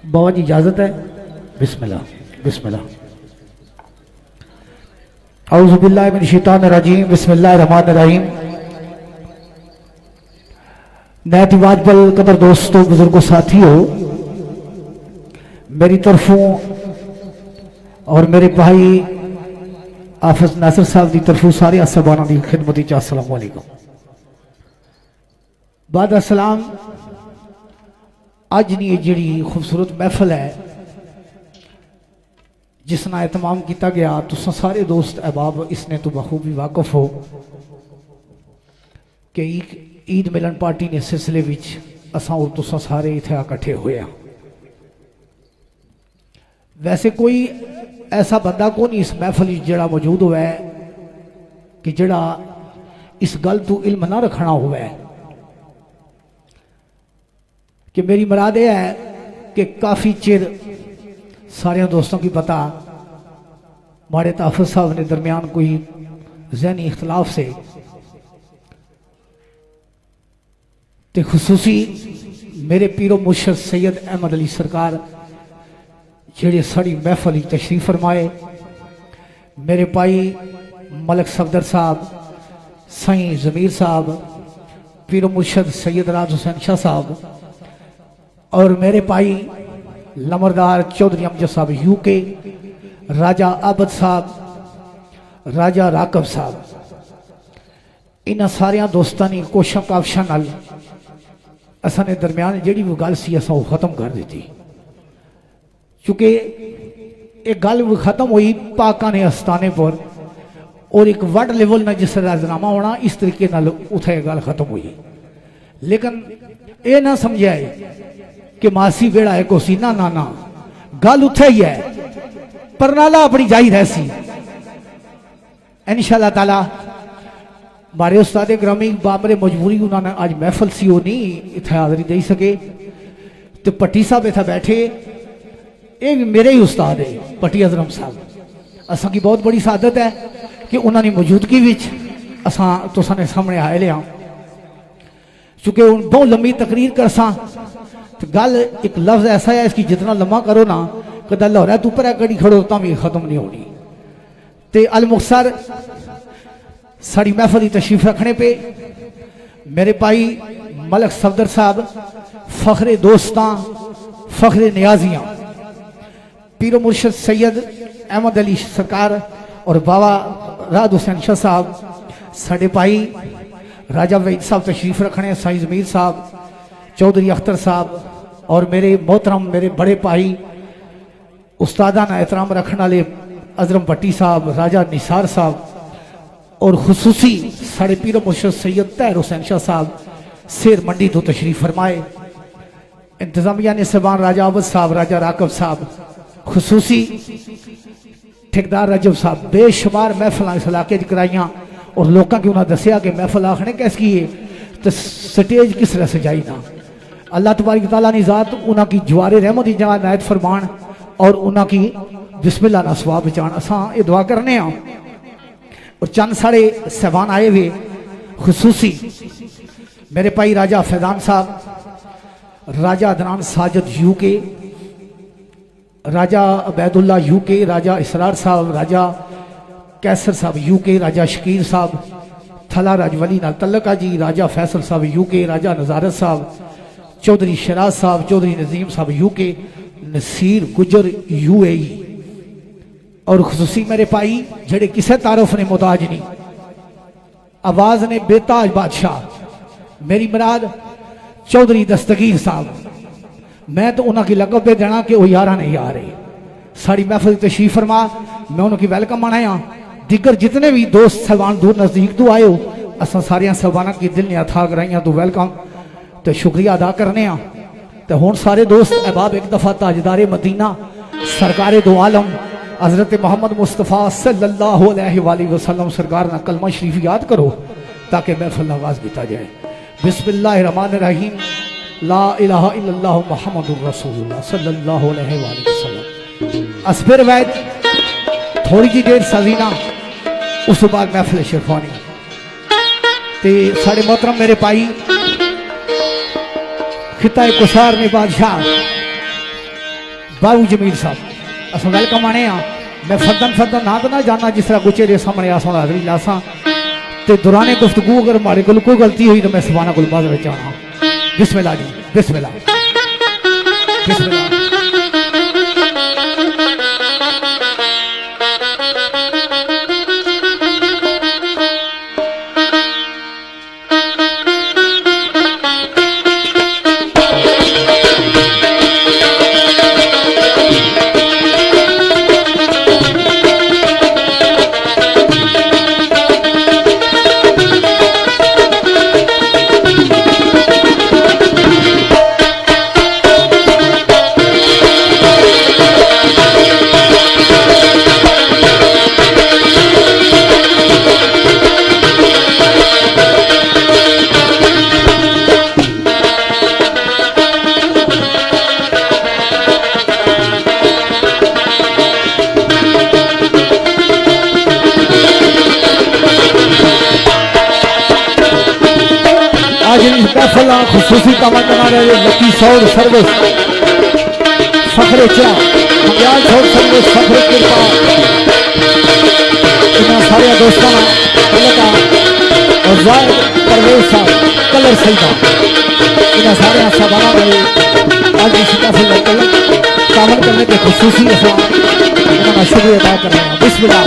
बाबा जी इजाजत है। बिस्मिल्लाह बिस्मिल्लाह। औज़ु बिल्लाहि मिनश शैतानिर रजीम। बिस्मिल्लाहिर रहमानिर रहीम। नहायत वाजिबल कदर दोस्तों, बुजुर्गों, साथियों, मेरी तरफों और मेरे भाई हाफिज नासिर साहब की तरफों सारे असबाना की खिदमत च अस्सलाम वालेकुम। बाद अस्सलाम। अज दी जिहड़ी खूबसूरत महफल है जिस ना एहतमाम किया गया, तुम सारे दोस्त अहबाब इसने तो बखूबी वाकफ हो कि ईद मिलन पार्टी ने सिलसिले विच असां और तुसां सारे इत्थे इकट्ठे होए। वैसे कोई ऐसा बंदा को नहीं इस महफल जड़ा मौजूद हुआ है कि जड़ा इस गल तो इल्म ना रखना हुआ है कि मेरी मुराद यह है कि काफ़ी चिर सारे दोस्तों की पता हमारे हाफिज साहब ने दरमियान कोई ज़हनी इख्तलाफ से ते खुसूसी मेरे पीरो मुर्शद सैयद अहमद अली सरकार जेड़े साड़ी महफल तशरीफ फरमाए, मेरे भाई मलक सफदर साहब, साईं जमीर साहब, पीरो मुर्शद सैयद राज हुसैन शाह साहब और मेरे भाई लमरदार चौधरी अमजद साहब यूके, राजा आबद साहब, राजा राकब साहब, इन्होंने सारिया दोस्तों ने कोशिश काविशा नाल असा ने दरम्यान जी भी गल सी असा खत्म कर दी। चूंकि एक गल खत्म हुई पाका ने अस्ताने पर और एक वर्ल्ड लेवल में जिस राजनामा होना इस तरीके उथे गल खत्म हुई। लेकिन ये ना समझाए कि मासी बेड़ा है कोसी, ना ना ना, गल उथे ही है, परनाला अपनी जाहिर है सी। इंशाअल्लाह ताला मारे उस्ताद ग्रामी बाबरे मजबूरी उन्होंने आज महफल सी वो नहीं इतने हाजरी दे सके। तो भट्टी साहब इतना बैठे, ये भी मेरे ही उस्ताद है भट्टी अजरम साहब। असा की बहुत बड़ी सादत है कि उन्होंने मौजूदगी असा तुसाने सामने आए लिया। चूंकि बहुत लंबी तकरीर करसा तो गल एक लफ्ज ऐसा है इसकी जितना लम्बा करो ना कदा लाहौर तू पर कड़ी खड़ो तो भी खत्म नहीं होनी। तो अल मुख्तसर साड़ी महफल की तशरीफ रखने पे मेरे भाई मलक सफदर साहब, फखरे दोस्तां, फखरे नियाजियां, पीरो मुर्शद सैयद अहमद अली सरकार और बाबा राज हुसैन शाह साहब, साढ़े भाई राजा वहीद साहब तशरीफ रखने, साईं जमीर साहब, चौधरी अख्तर साहब और मेरे मोहतरम मेरे बड़े भाई उस्तादाना एहतराम रखने वाले अजरम भट्टी साहब, राजा निसार साहब और खुसूसी साढ़े पीरो मुर्शद सैयद तहर हुसैन शाह साहब शेर मंडी तो तशरीफ फरमाए। इंतजामिया ने सबान राजा आबद साहब, राजा राकब साहब, खुसूसी ठेकेदार रजब साहब, बेशुमार महफल इस इलाके कराइया और लोगों की उन्हें दसिया कि महफल आखने कैसी है तो स्टेज किस तरह सजाई ना। अल्लाह तबारक तआला ने ज़ात उन्होंने जवारे रहमत की जगह नायत फरमान और उन्होंने बिस्मिल्लाह ना सवाब बचान। असा ये दुआ करने और चंद साढ़े सहबान आए हुए खुसूसी मेरे भाई राजा फैजान साहब, राजा अदनान साजिद यूके, राजा अबैदुल्ला यूके, राजा इसरार साहब, राजा कैसर साहब यूके, राजा शकीर साहब, थला राजवली नाल तल्लका जी, राजा फैसल साहब यूके, राजा नजारत साहब, चौधरी शराज साहब, चौधरी नजीम साहब यूके, नसीर गुजर यूएई और खुसूसी मेरे भाई जड़े किसी तारुफ ने मुताज नहीं, आवाज ने बेताज बादशाह, मेरी मुराद चौधरी दस्तगीर साहब। मैं तो उन्होंने लकब पे देना कि वो यारा नहीं आ रहे साड़ी महफल तशरीफ फरमा, मैं उन्होंने वेलकम मनाया। दिगर जितने भी दोस्त सहबान दूर नजदीक तो आए हो, असा सारिया सहबाना की दिल ने अथा कराइया तो वेलकम तो शुक्रिया अदा करने। तो हुण सारे दोस्त अहबाब एक दफ़ा ताजदारे मदीना सरकारे दो आलम हज़रत मोहम्मद मुस्तफ़ा सल्लल्लाहु अलैहि वसल्लम सरकार ना कलमा शरीफ याद करो ताकि महफल आवाज़ बीता जाए। बिस्मिल्लाहिर्रहमानिर्रहीम, ला इलाहा इल्लल्लाहु मुहम्मदुर रसूलुल्लाह सल्लल्लाहु अलैहि वसल्लम। असफिर वैद थोड़ी जी देर सजीना उस बाद महफिल शेरफानी ते साढ़े मोहतरम मेरे भाई खिता कुशार ने बादशाह बाबू जमील साहब अस वेलकम आने मैं फर्दन ना तो ना जाना जिस तरह गुचे के सामने आसा हाजरी लासा तो दौरान गुफ्तगू अगर हमारे को कोई गलती हुई तो मैं सबाना को बाद में आना। बिस्मिल्लाह जी बिस्मिल्लाह बिस्मिल्लाह। खुसूसी कमर बना रहे लकी सौर सर्विस फखरे चा मंगयाल सौर सर्विस फखरे कृपा इन सारे दोस्तों और जाहिर परवेज साहब कलर सईदा इन सारे सबाना रहे आज इसी काफिला कामल करने के खुसूसी उन्होंने शुक्रिया अदा कर रहे हैं। बिस्मिल्लाह।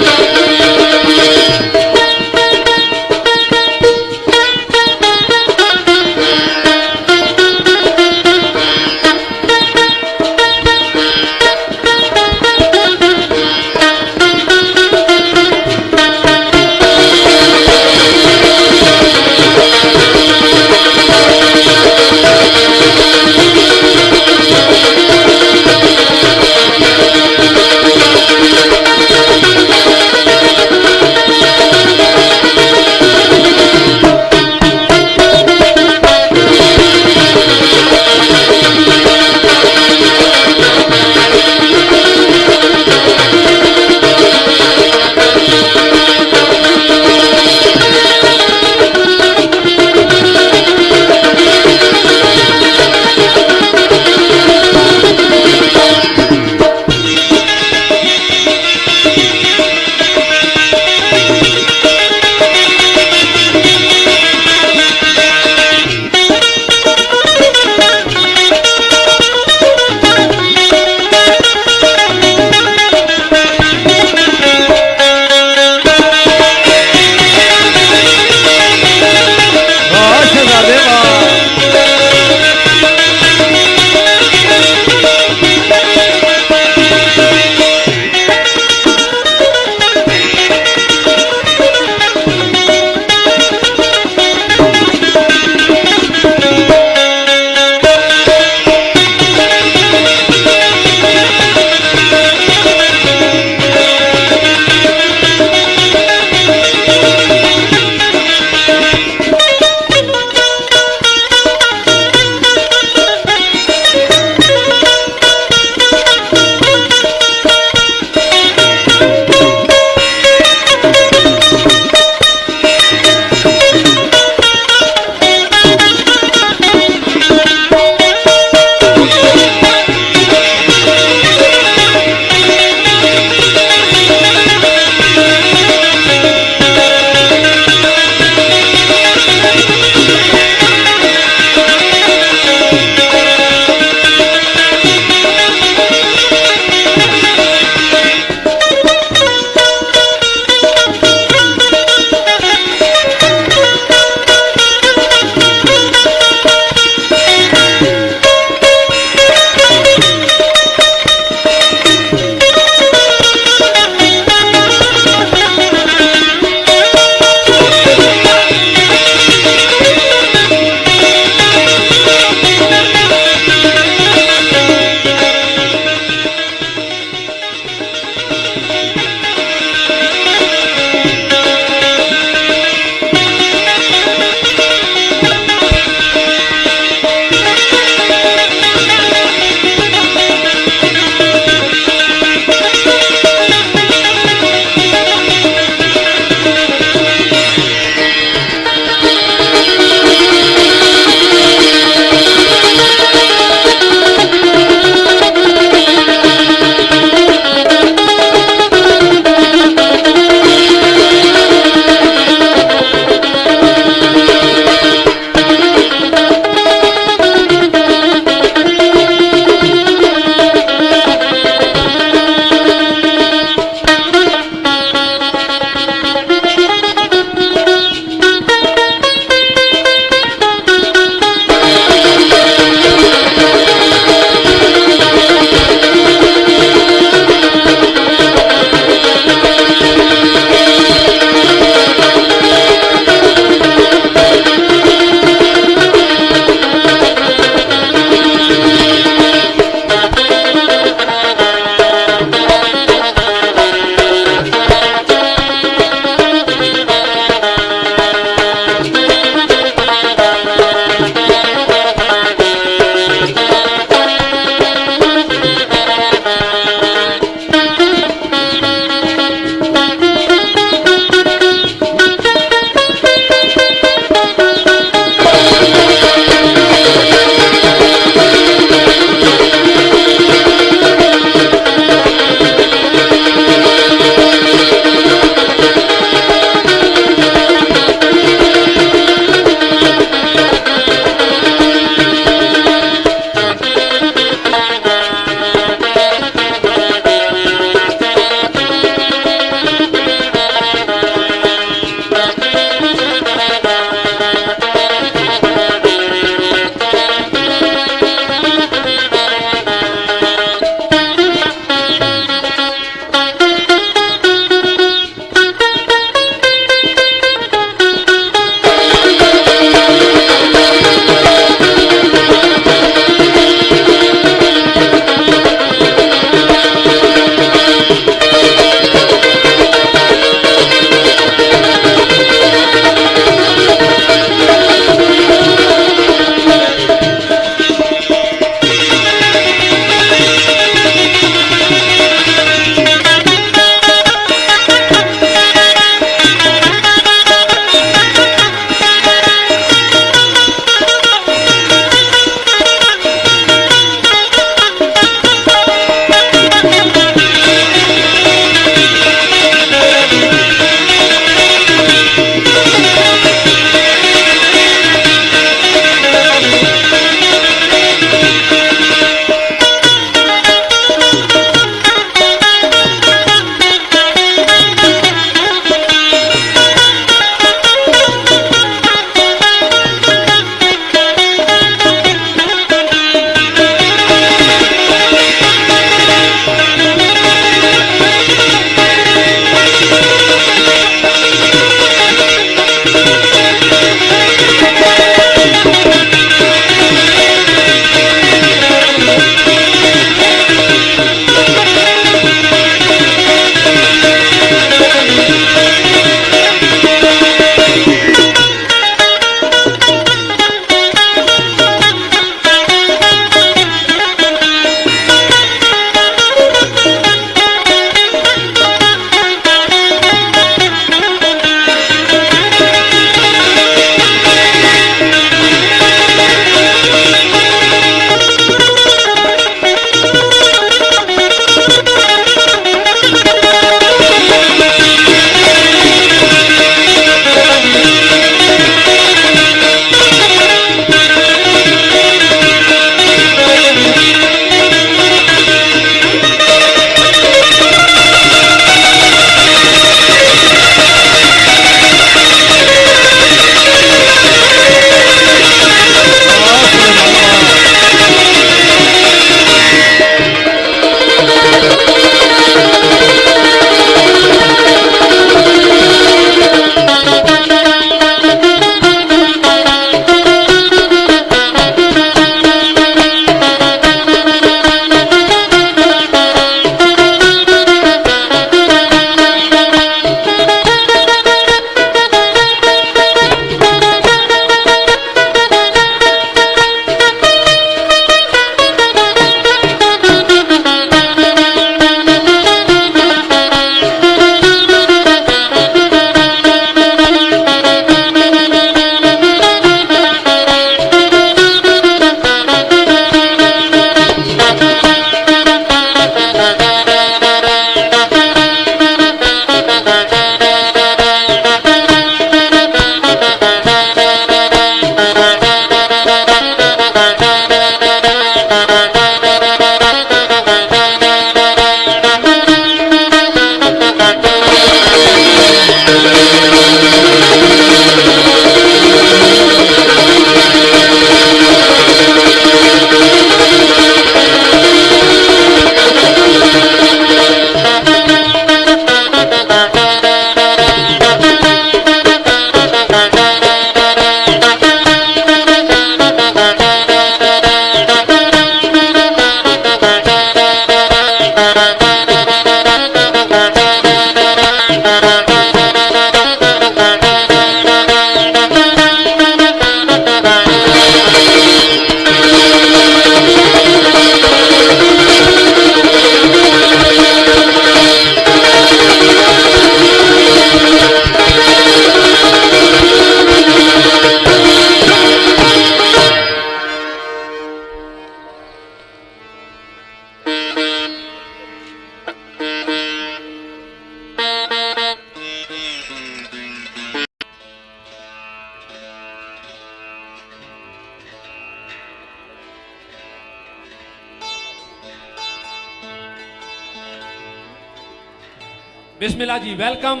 बिस्मिल्लाह जी, वेलकम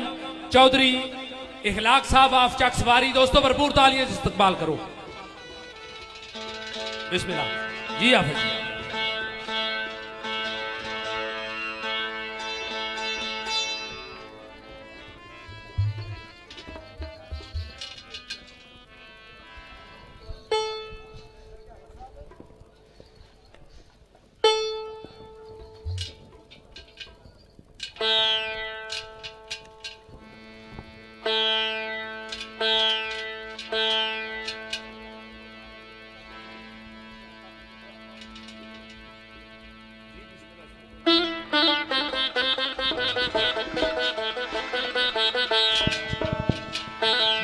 चौधरी इखलाक साहब ऑफ चक सवारी। दोस्तों भरपूर तालियों से इस्तकबाल करो। बिस्मिल्लाह जी हाफिज जी।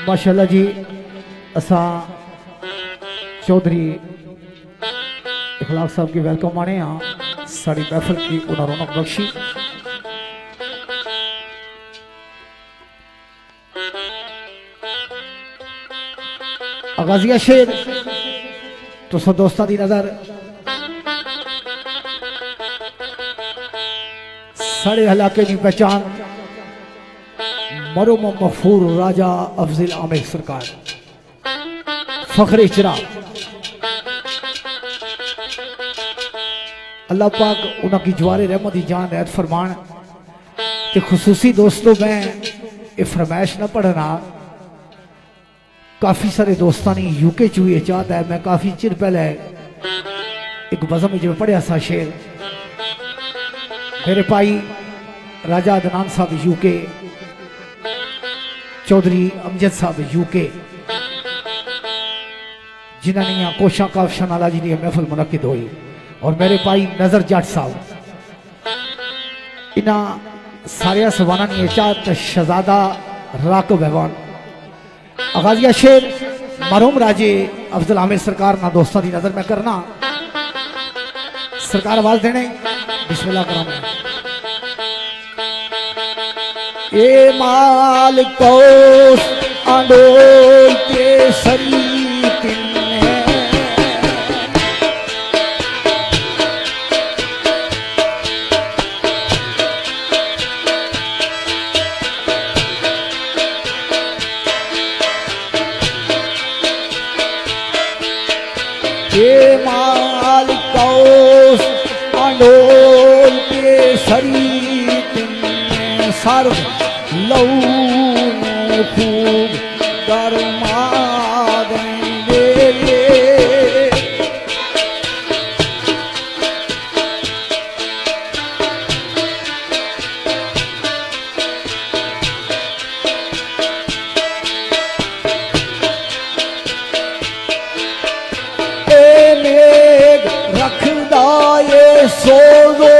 माशाल्लाह जी, असा चौधरी इखलाक साहब की वेलकम आने हाँ साड़ी महफिल की उन्हें रौनक बख्शी। आगाजिया शेर तो सब दोस्तों की नजर साढ़े इलाके की पहचान मरूम मफूर राजा अफजल आमिर सरकार फखरे चिरा। अल्लाह पाक उनकी जवारे रहमत की जान ऐद फरमान। ते खुसूसी दोस्तों मैं ये फरमाइश न पढ़ना, काफ़ी सारे दोस्तों ने यूके चू ये चाहता है। मैं काफ़ी चिर पहले एक बज़म में पढ़िया सा शेर, मेरे भाई राजा अदनान साहब यूके, चौधरी अमजद साहब यूके, जिन्होंने कोशा काफशा नाला जी की महफिल मुनक्किद हुई, और मेरे भाई नजर जट साहब, इन्ह सारिया सवाना ने चाहत शहजादा राकब हैवान। आगाजिया शेर मरूम राजे अफजल आमिर सरकार ना दोस्तों की नजर मैं करना। सरकार आवाज देने बिस्मिल्लाह कराना। ये माल कौस आंडोल के सरी ये माल कौस आंडोल के सरी सर्व लऊ खूब गरमा देंगे। रखदा ये सोजो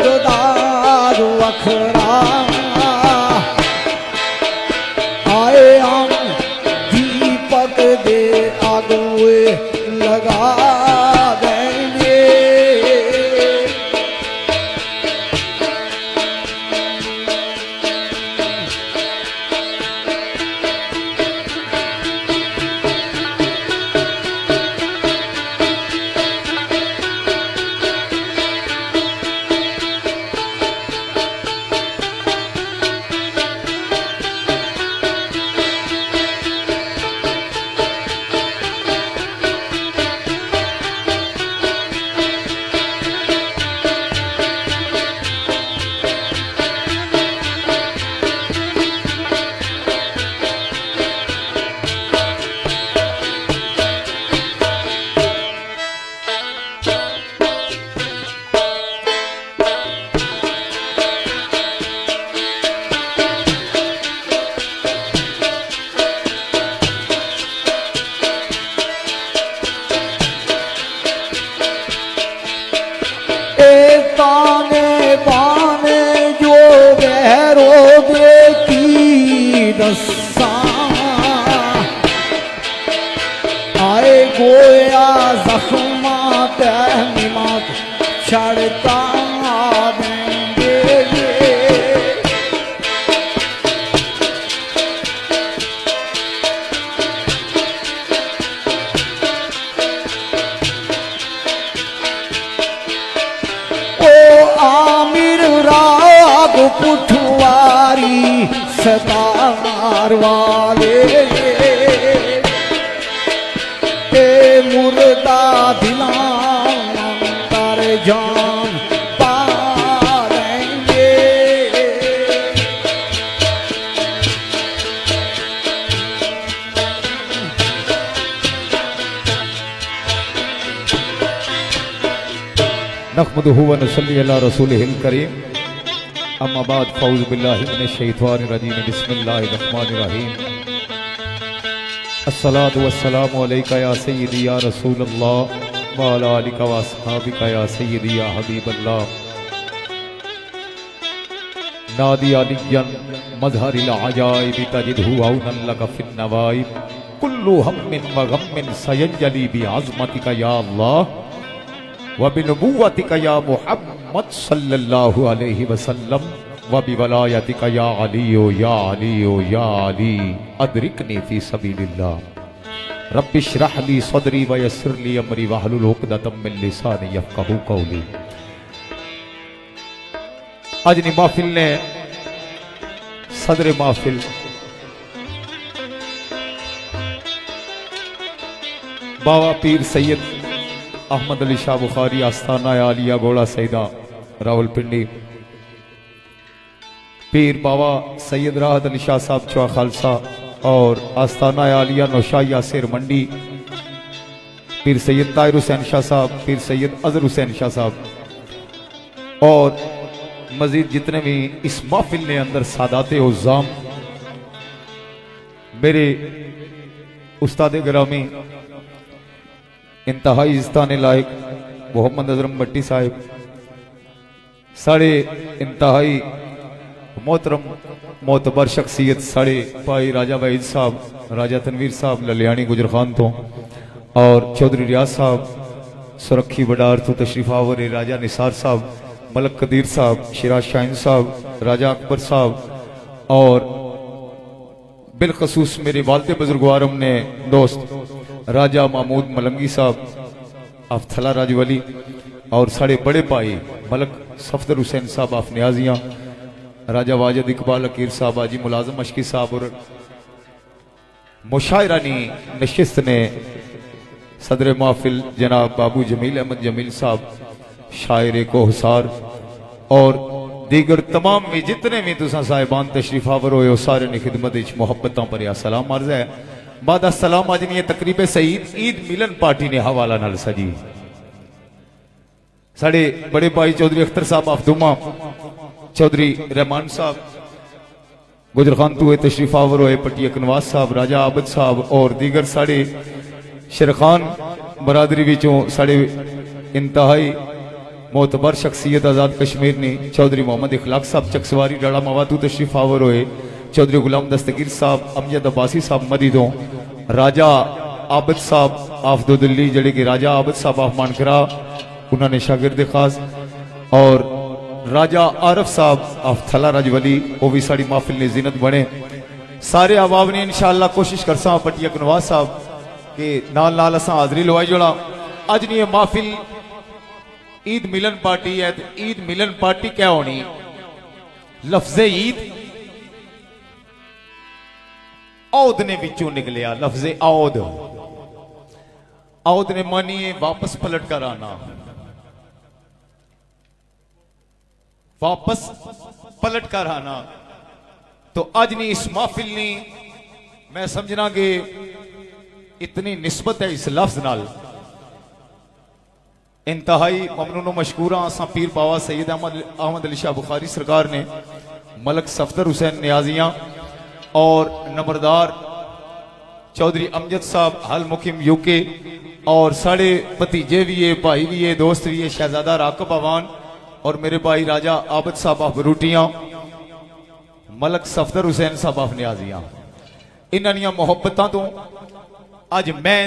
गदार वखरा, आए हम दीपक दे आगुए लगा देंगे। ताने बाने जो गहरो दे की दस्सा, आए गोया जख्मा तहमीमत छड़ता देंगे। आमिर राग पुठवा यारी सतार वाले ते मुर्दा दिलांतर जान पालेंगे। नहमदुहु व नसल्ली अला रसूलिहिल करीम। अम्मा बाद फ़ऊज़ु बिल्लाहि मिनश शैतानिर रजीम। बिस्मिल्लाहिर रहमानिर रहीम। अस्सलातु वस्सलामु अलैका या सय्यदी या रसूलल्लाह व अला आलिका व अस्हाबिका या सय्यदी या हबीबल्लाह। नादी अलियन मज़हरिल अजाइब तजिदहु औनन लका फिन नवाइब। कुल्लु हम्मिन व गम्मिन सयंजली बि अज़मतिका या अल्लाह व बिनुबुव्वतिका या मुहम्मद सल्लल्लाहु अलैहि वसल्लम व बिवलायतिका या अलियो या अलियो या अली अदरिकनी फी सबीलिल्लाह। रब्बि इश्रह ली सदरी व यस्सिर ली अमरी वहलुल उक़दतम मिन लिसानी यफ़क़हू क़ौली। अजनी महफिल ने सदर महफिल बाबा पीर सैयद अहमद अली शाह बुखारी आस्थाना आलिया घोड़ा सईदा रावलपिंडी, पीर बाबा सैयद राहत अली शाह साहब चौहा खालसा और आस्थाना आलिया नौशाही यासिर मंडी, पीर सैयद ताहिर हुसैन शाह साहब, पीर सैयद अजहर हुसैन शाह साहब और मजीद जितने भी इस महफिल ने अंदर सादाते उज़्ज़ाम, मेरे उस्ताद गिरामी इंतहाई इज़्ज़तान लायक मोहम्मद अज़रम भट्टी साहिब, साढ़े इंतहाई मोहतरम मोतबर शख्सियत साढ़े भाई राजा वहीद साहब, राजा तनवीर साहब ललियानी गुजर खान तो और चौधरी रियाज साहब सुरखी बडार तो तशरीफ आवर, राजा निसार साहब, मलक कदीर साहब, शिराज शाहीन साहब, राजा अकबर साहब और बिलखसूस मेरे वालिद बुजुर्गवारम ने दोस्त राजा महमूद मलंगी साहब अफथला राजवली और साढ़े बड़े भाई मलक सफदर हुसैन साहब आफ न्याजियाँ, राजा वाजिद इकबाल अकीर साहब, हाजी मुलाजम मशकी साहब और मुशायरानी नशिस्त ने सदर महफिल जनाब बाबू जमील अहमद जमील साहब शायर कोहसार और दीगर तमाम भी जितने भी तुसा साहिबान तशरीफ आवर हो सारे ने खिदमत मुहब्बत पर सलाम अर्ज है। बाद सलाम अज नहीं तकरीब सईद ईद मिलन पार्टी ने हवाला नाल सजी। साढ़े बड़े भाई चौधरी अख्तर साहब अफदुमा, चौधरी रहमान साहब गुजर खान तू तशरीफ आवर होए, पटिया कनवास साहब, राजा आबद साहब और दीगर साढ़े शेरखान बरादरी विचों साढ़े इंतहाई मोतबर शख्सियत आजाद कश्मीर ने चौधरी मोहम्मद इखलाक साहब चकसवारी डाड़ा मवातू तशरीफ आवर होए, चौधरी गुलाम दस्तगीर साहब, अमजद अब्बासी साहब मदीदों, राजा आबद साहब आफदो दिल्ली जड़े के राजा आबद साहब आफ मानकरा उन्होंने शागिर्द खास और राजा आरफ साहब आफ थला राजवली वो भी साड़ी महफिल ने जिनत बने। सारे अहबाब ने इंशाअल्लाह कोशिश करसा पटिया कनवास साहब के नाल नाल असा हाजरी लवाई जोड़ा। अज नहीं ये महफिल ईद मिलन पार्टी है। ईद मिलन पार्टी क्या होनी? लफ्जे ईद औद ने बिचों निकलिया, लफ्जे औद। औद ने मानिए वापस पलट कर आना, वापस पलट कर आना। तो आज नहीं इस महफिल ने मैं समझना कि इतनी निस्बत है इस लफ्ज नाल, इंतहाई ममनून मशकूरा असा पीर बाबा सैयद अहमद अली शाह बुखारी सरकार ने, मलक सफदर हुसैन न्याजियां और नंबरदार चौधरी अमजद साहब हल मुकिम यूके और साढ़े भतीजे भी है, भाई भी है, दोस्त भी है, शहजादा राकब अवान और मेरे भाई राजा आबद साहब आफ बरूटियां, मलक सफदर हुसैन साहब आफ न्याजियां। इन्हां मोहब्बतां तो अज मैं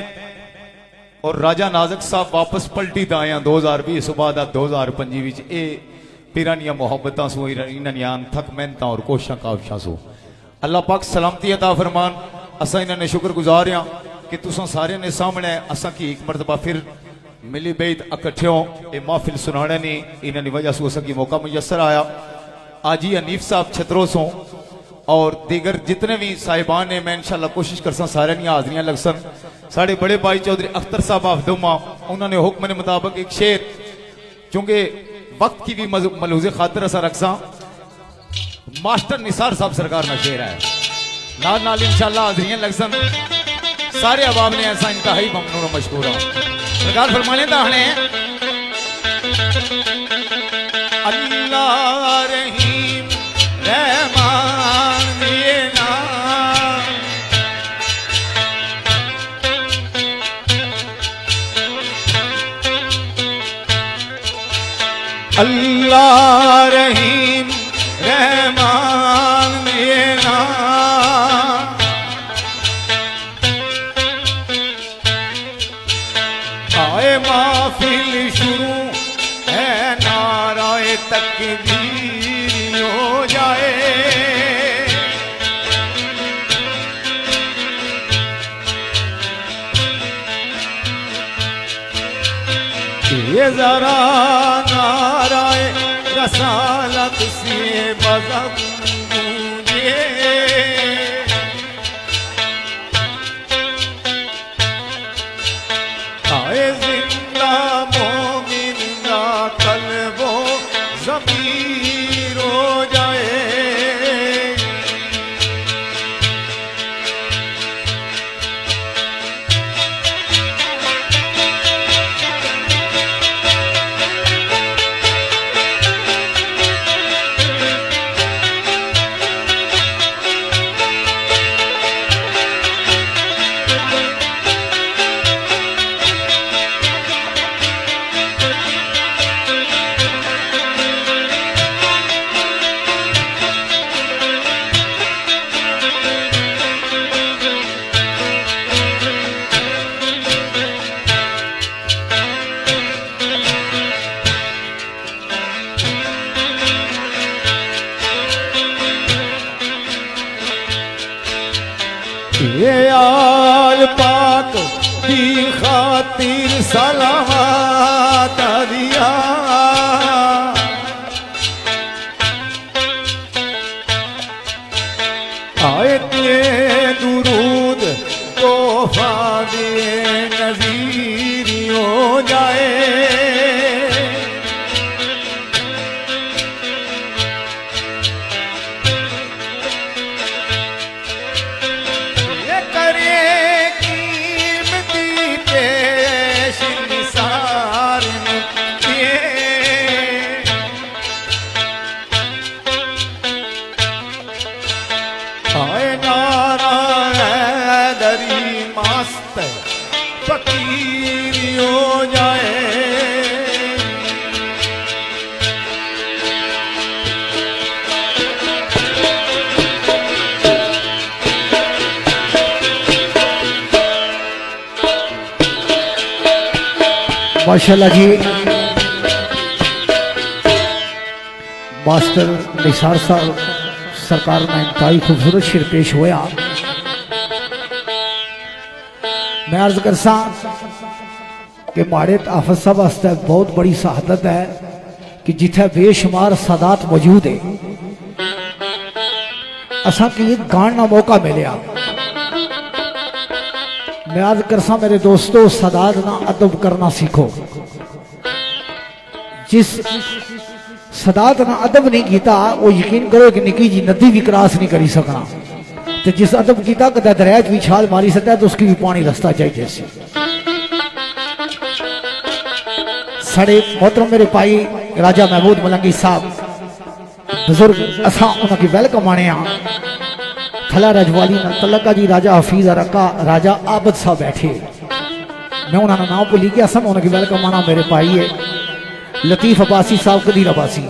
और राजा नाजक साहब वापस पलटी दा आया 2020 सुबह 2025 पीरानिया मोहब्बतां सो इन्हां थक मेहनत और कोशिशां काविशां सो अल्लाह पाक सलामती अता फरमान। असा इन्होंने शुक्रगुजार हाँ कि तुसा सारे ने सामने असा की एक मरतबा फिर मिली बेद इकट्ठे हो ये महफिल सुनाने ने इन्होंने वजह से असा की मौका मुयसर आया। आज ही हनीफ साहब छतरों सो और दीगर जितने भी साहिबान ने मैं इंशाल्लाह कोशिश करसा सारे नी हाजरियां लगसन। साढ़े बड़े भाई चौधरी अख्तर साहब ऑफ दुमा उन्होंने हुक्म के मुताबिक एक शेर, चूंकि वक्त की भी मलूजे खातिर असा रखसा, मास्टर निसार साहब सरकार का शेर है, नाल नाल इंशाल्लाह हाजरियां लगसन। सारे अवाब ने ऐसा इंतहाई ममनून और मशकूर सरकार फरमाने दाने अल्लाह रहीम रहमान ये नाम, अल्लाह रहीम रहमान ये नाम, आए महफिल शुरू है नाराए तकबीर हो जाए, ये जरा नाराए रसालत से बज़म गूंजे, आए जिंदा मोमिन का कल्बो ज़मीर हो जाए, ये आल पाक की खातिर सलावत दिया, आए ते दुरूद तोहफा दिए नज़ीर हो जाए, आए नारा दरी मस्त फकीर हो जाए, माशाल्लाह जी। मास्टर निसार साहब सरकार में इंतहाई खूबसूरत शेर पेश होया। मैं अर्ज करसा कि माड़े हाफिज साहब वास्ते बहुत बड़ी शहादत है कि जिथे बेशुमार सादात मौजूद है, असा कि गान का मौका मिलया। मैं अर्ज करसा मेरे दोस्तों, सादात ना अदब करना सीखो। जिस सदात ना अदब नहीं किया वो यकीन करो कि निकी जी नदी भी क्रॉस नहीं करी सकना, तो जिस अदब किया कदा दरिया भी छाल मारी सकता है तो उसकी भी पानी रास्ता चाहिए सी। साढ़े मोहतरम मेरे भाई राजा महमूद मलंगी साहब बुजुर्ग, असा उनकी वेलकम आने थला रजवाली न तलका जी राजा हफीज अरका राजा आबद साहब बैठे, मैं उन्होंने नाम भूली गया। सब उनकी वेलकम आना मेरे भाई है लतीफ अब्बासी साहब कदीर अब्बासी।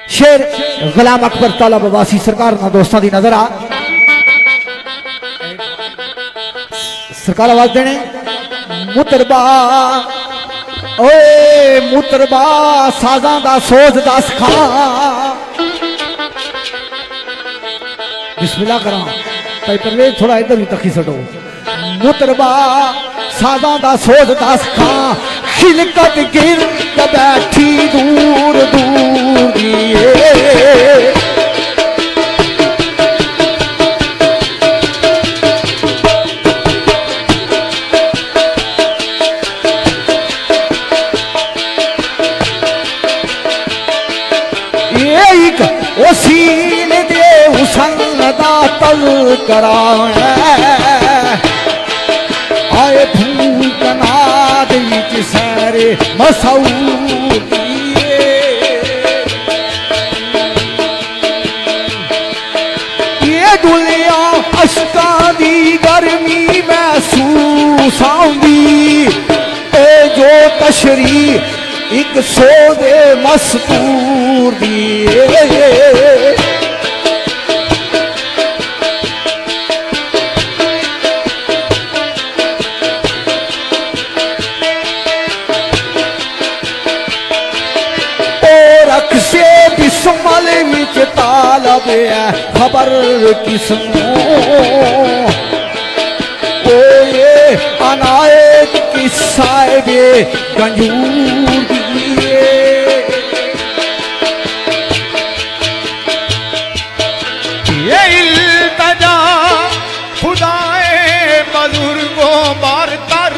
शेर गुलाम अकबर तालब अब्बासी सरकार ना दोस्तों की नजर आ सरकार आवाज देने मुतरबा ओए मुतरबा साजा दा सोच दस खा। बिस्मिल्लाह करा भाई परवेज थोड़ा इधर भी तकी सटो। मुतरबा साजा दा सोच दस खा खिलकत गिर के बैठी दूर दूर दिए। एक ओ सीन दे हुसन दा तल कराए आए फूक नाद विच सारे मसऊदिए। ये दुनिया अशका दी गर्मी महसूस आउंदी ए जो तशरी एक सोदे मस्तूर दिए। रक्शे बिस्मल विच तालब है खबर किस्मों ओ ये अनायत की साहिबे गंजूर दिए। ये इल्तजा खुदाए बुजुर्गों बरतर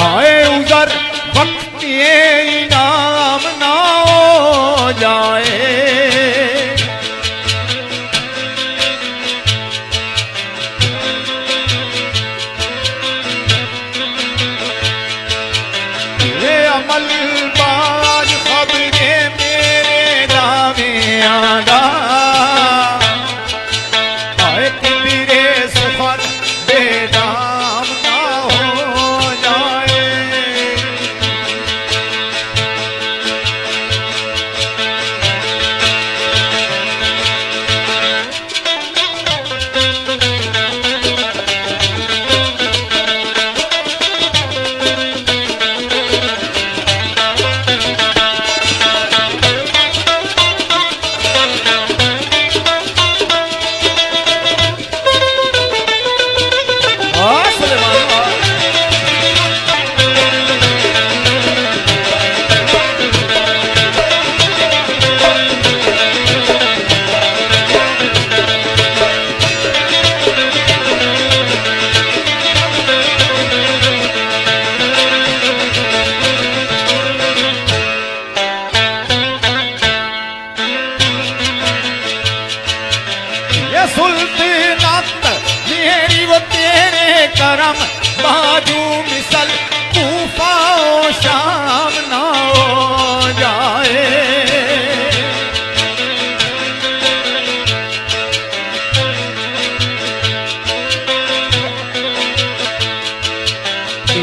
आए उजर वक्त ये इनाम ना हो जाए। ये अमल बाज खबरे मेरे दावे आगा आए तेरे सफर बेदाम ना हो जाए। ये सुल्तानत मेरी वो तेरे करम बाजू मिसल तूफा शाम ना हो जाए।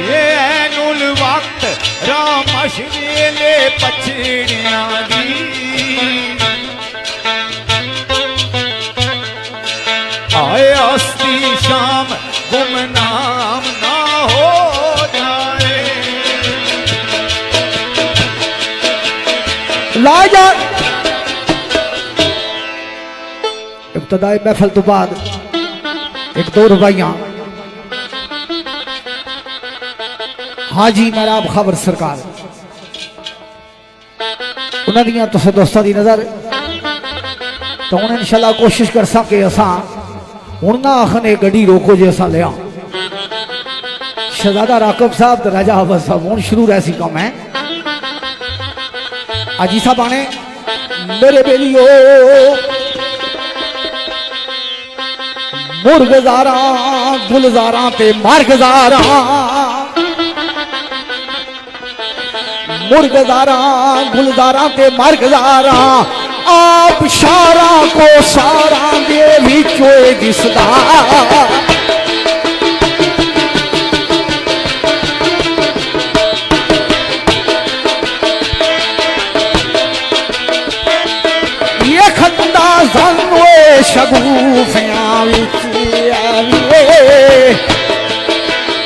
ये ऐनुल वक्त रामश वेले पछड़िया दी आए अस्ती शाम गुमनाम ना हो जाए। लाजा इब्तदाई महफल तो बाद एक दो रुबाइयां हाजी महराब खबर सरकार उन्हां दियां तुसां दोस्तां दी नजर तो हूँ इंशाल्लाह कोशिश कर सके असा हूँ ना आखने गड्डी रोको जे असा लिया शहजादा राकब साहब तो राजा अहमद साहब हूँ शुरू रहसी कम है आजी साहब आने मेरे बेलियो मुर्गजारा गुलजारा ते मार्गजारा मुर्गजारा गुलजारा ते मार्गजारा आप शारा को सारा दे विचों दिसदा ये खंदा ज़नवे शगुफियां विच आवे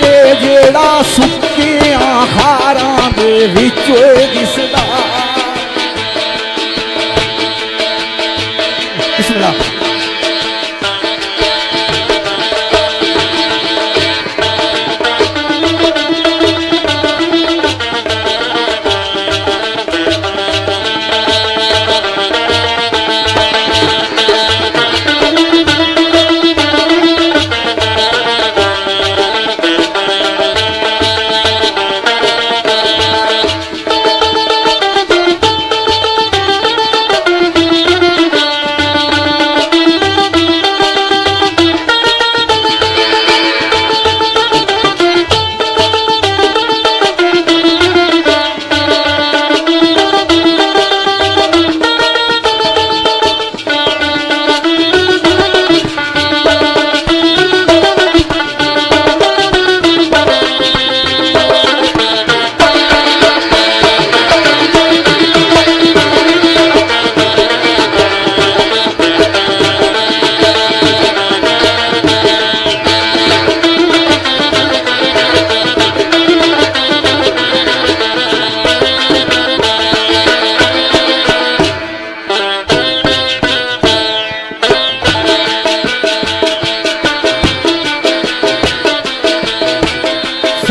ते जेड़ा सुक्कियां खारां दे विचों दिसदा। बिस्मिल्लाह।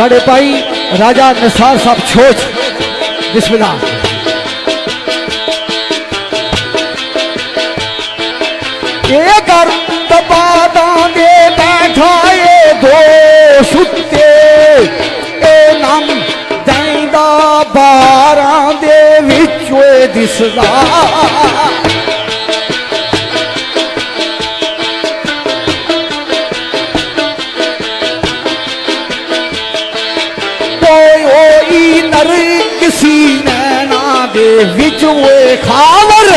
साढ़े भाई राजा निसार साहब छोच बिस्मिल्लाह। ये कर दबादां दे बैठा ये दो सुत्ते ए नाम दैंदा बारां दे विचों दिसदा। किसी नैना दे विच वे खावर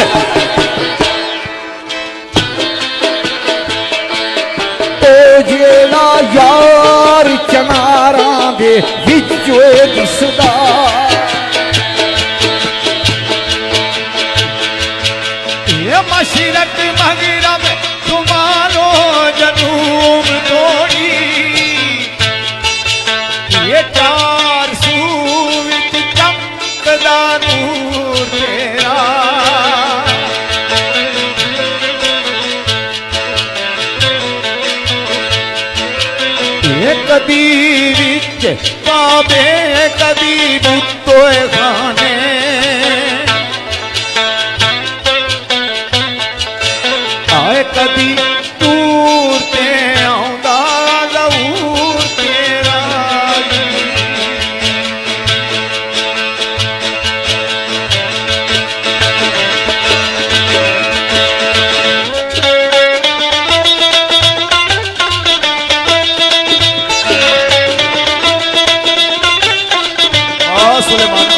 तो जेड़ा यार चनारा दे विच वे दिसदा। ये मशरक मगरब तुम्हारो जनूब तोड़ी ये चार सूवित चमकदा नूर तेरा। ये कदी विच काबे कदी बुतोए खाने आए कदी दूर ते आउंदा ज़हूर तेरा। सुलेमान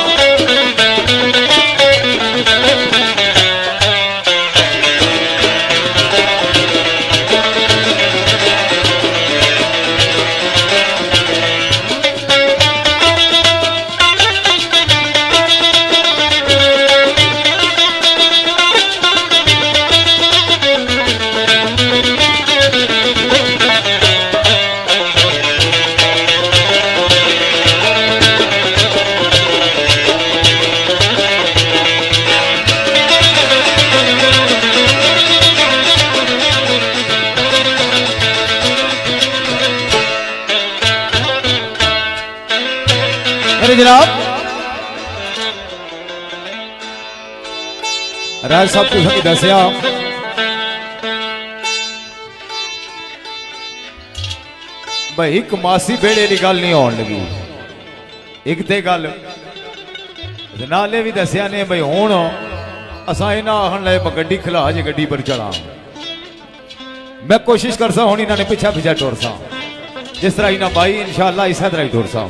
जनाब राज साहब तुसें दसिया भाई एक मासी बेड़े की गल नहीं आने लगी। एक तो गल नाले भी दसिया ने भाई हुण असा इन्हें आखन लगे मैं गड्डी खिला जे गड्डी पर चला। मैं कोशिश करसा हूँ इन्होंने पिछा पिछा टुरसा जिस तरह इन्हें भाई इंशाअल्लाह इस तरह ही टुरसा।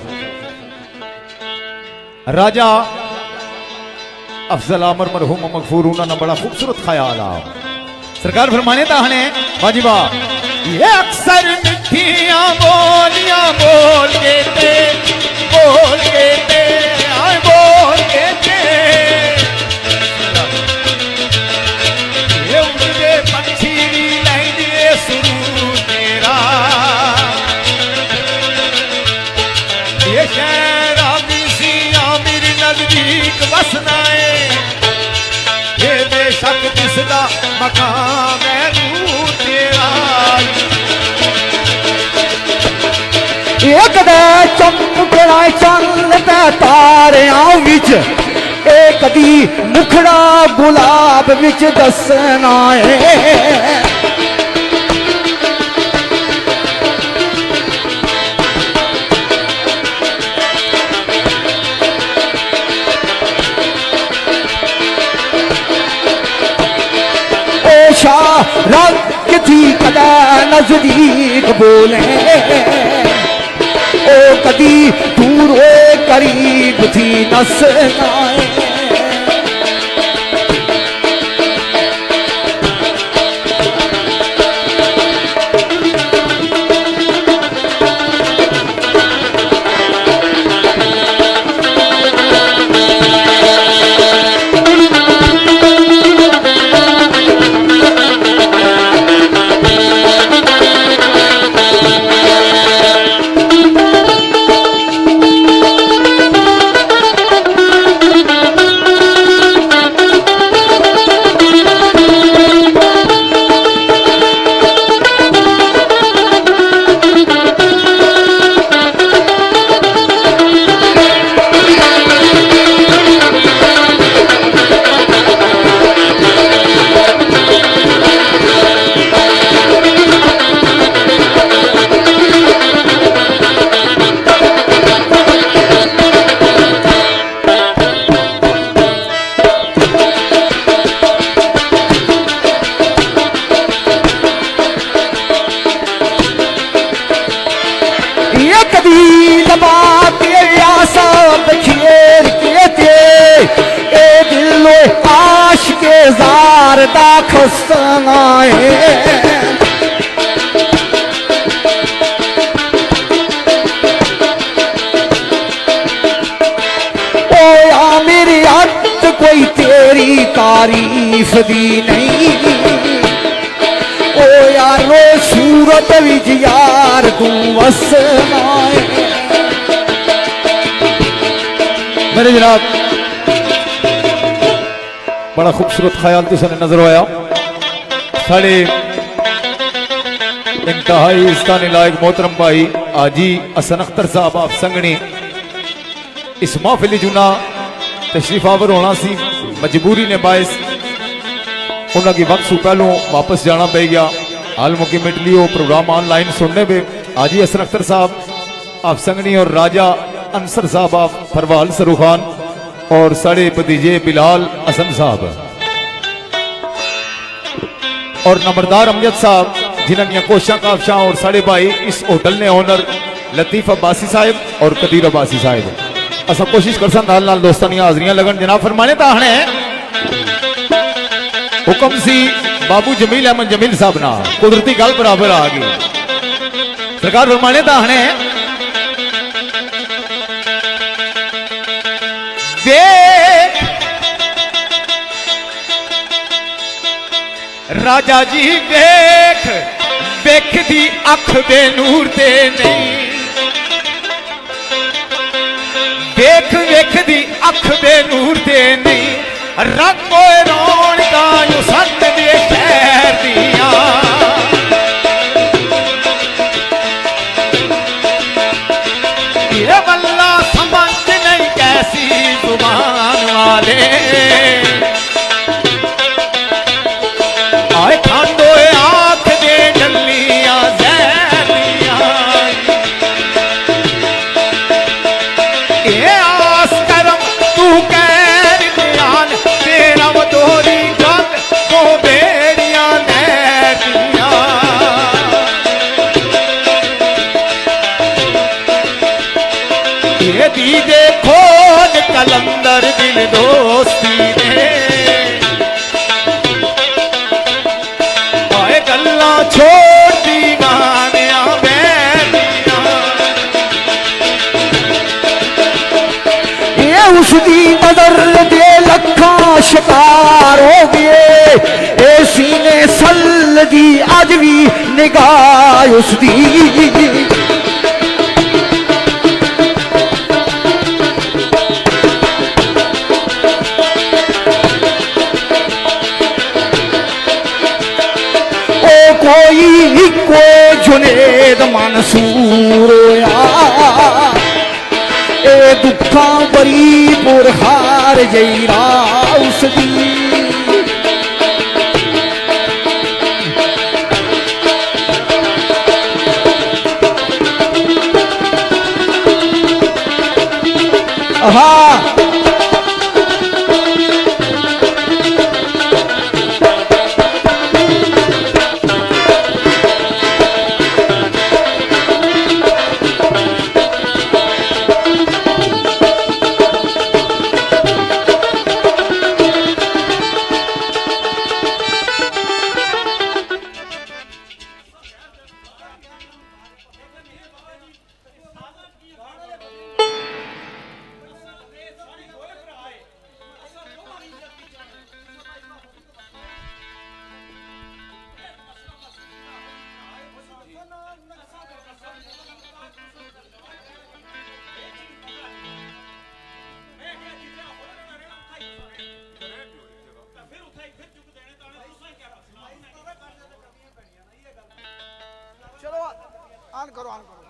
राजा अफजल आमर मरहूम मगफूर उन्होंने बड़ा खूबसूरत ख्याल आ सरकार फरमाने ताहने वाजिबा। ये अक्सर मिठियां बोलियां बोल के ते आए बोल के ते ये उड़दे पंछी भी लैंदे सुरू तेरा। ये शहर मेरी नजदीक वसना है ये बेशक दिसदा मकाम है नूर तेरा। एक दे चमकड़ा चलता तारियां विच ए कदी मुखड़ा गुलाब विच दसना है। रंग थी कदा नजदीक बोले ओ कदी दूर हो करीब थी नसनाए। दोस्ताए ओ या मेरे हथ कोई तेरी तारीफ दी नहीं ओ यारो सूरत विच यार तू वसना है। मेरे जनाब बड़ा खूबसूरत ख्याल तुझे नजर आया साढ़े इंतहाई इस्तानी लायक मोहतरम भाई आजी हसन अख्तर साहब आप संगनी इस महफिल जुना तशरीफ आवर होना सी मजबूरी ने बायस उन्होंने वक्त से पहलों वापस जाना पे गया हाल मुकी मिट लियो प्रोग्राम ऑनलाइन सुनने पे आजी हसन अख्तर साहब आप संगनी और राजा अंसर साहब आप फरवाल सरूखान और साढ़े भतीजे बिलाल हसन साहब और नंबरदार अमजद साहब जिन्होंने कोशा काफशा और साढ़े भाई इस होटल ने ओनर लतीफ अब्बासी साहब और कदीर अब्बासी साहब असा कोशिश कर नाल नाल दोस्तानी हाजरियां लगन जनाब फरमाने ताहने हुक्म सी बाबू जमील अहमद जमील साहब ना कुदरती गल बराबर आ गई सरकार फरमाने ताहने देख राजा जी देख देख दी अख बेनूर दे नहीं देख देख दी अख बेनूर दे नहीं रंगो रौनका जो संत दे शहर दिया ये बल्ला समझ नहीं कैसी जुबान वाले आए खांदो आंख दे जल्लियां जहरियां ये आस करम तू कैर ध्यान तेरा दोरी गल को बेड़ियां नैरियां ये दीदे खोज कलंदर दिल दोस्ती ने आए गल्ला छोड़ दी गानिया बैठिया ये उसकी नजर दे लखा शिकार हो गए ए सीने सल दी अज भी निगाह उसकी कोई जुनेद मंसूर होया ए दुखा बरी पुरहार जईरा उसदी हाँ चलो ऑन करो ऑन करो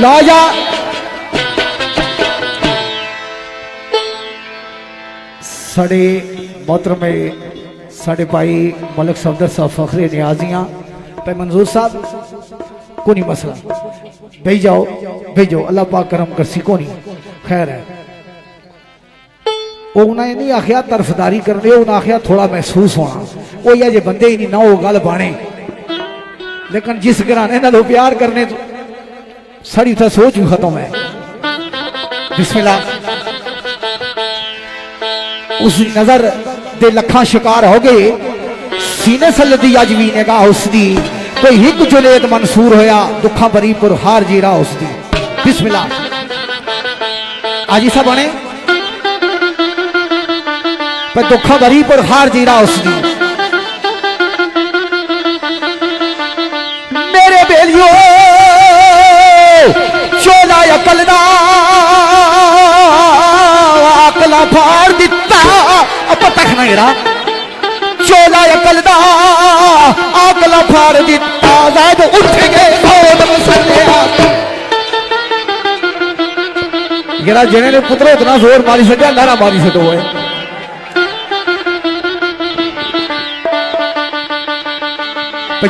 ला जा साढ़े मोहतरम साढ़े भाई मलिक सफदर साहब फखरे नियाजियां भाई मंजूर साहब को नहीं मसला भेजाओ भेजो अल्लाह पाक करम करसी को नहीं खैर है वो उन्हें नहीं आखिया तरफदारी करने उन्हें आखिया थोड़ा महसूस होना वो या जे बंदे ही नहीं ना वो गल बाने लेकिन जिस घराने नालों प्यार करने तो सारी उसे सोच भी खत्म है बिस्मिल्लाह उस नजर दे लखा शिकार हो गए सीने सलदी अज भी निगाह उसदी कोई हिक जुलेत मंसूर होया दुखा भरी पुर हार जीरा उसदी बिस्मिल्लाह आज ही सब बने पर दुखा भरी पुर हार जीरा उसदी मेरे बेलियो चोला अकल दा अकला फाड़ दिता अब तक नहीं रहा चोला अकल दा अकला फाड़ दिता ज़ैद उठ गए बहुत मसलिया गिरा जने ने पुत्रो इतना जोर मारी सके नारा मारी सको है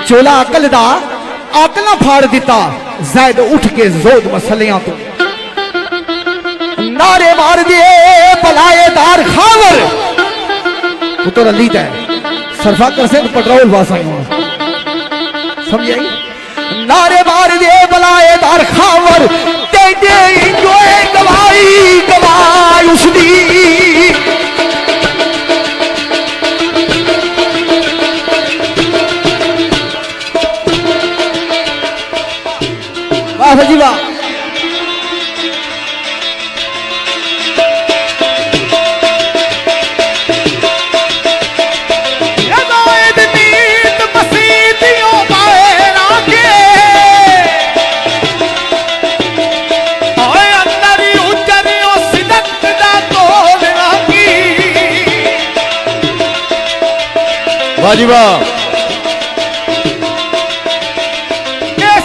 चोला अकल दा अकला फाड़ दिता ज़ैद उठ के जोद मसलिया तो नारे मार दिए पलाएदार खावर पुत्र अली तय सरफा कर से पेट्रोल वासाई समझ आई नारे मार दिए पलाएदार खावर तेरे इंजॉय गवाई गवाई उसदी वाह जी वाह वाजिबा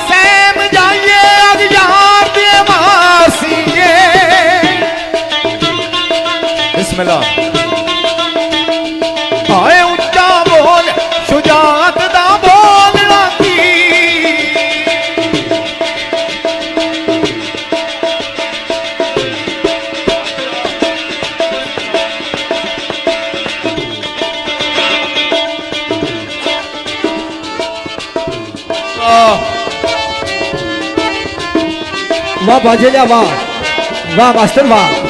सैम जाइए अज यार दे मासीए बिस्मिल्लाह आए उच्चा बोल शुजात दा बोलना की वाह बाजेलिया वाह वाह मास्टर वाह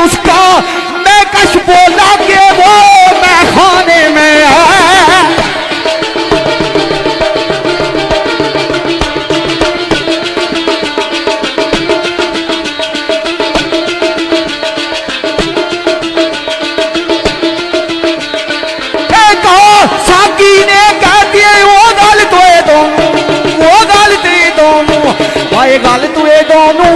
उसका मैं कश बोला कि वो मैं खाने में है साकी ने कह दिए वो गल तुए दोनों वो गल ते दोनों आए गल तुए दोनों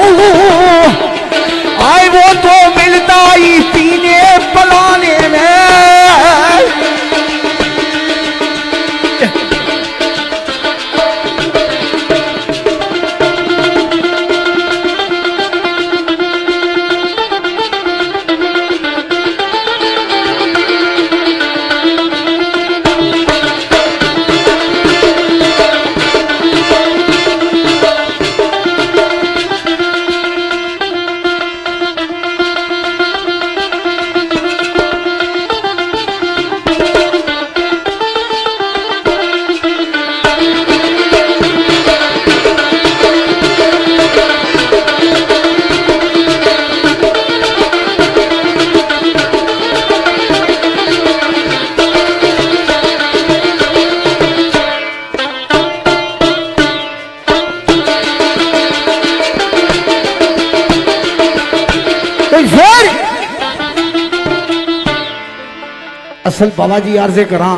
असल बाबा जी अर्जे करा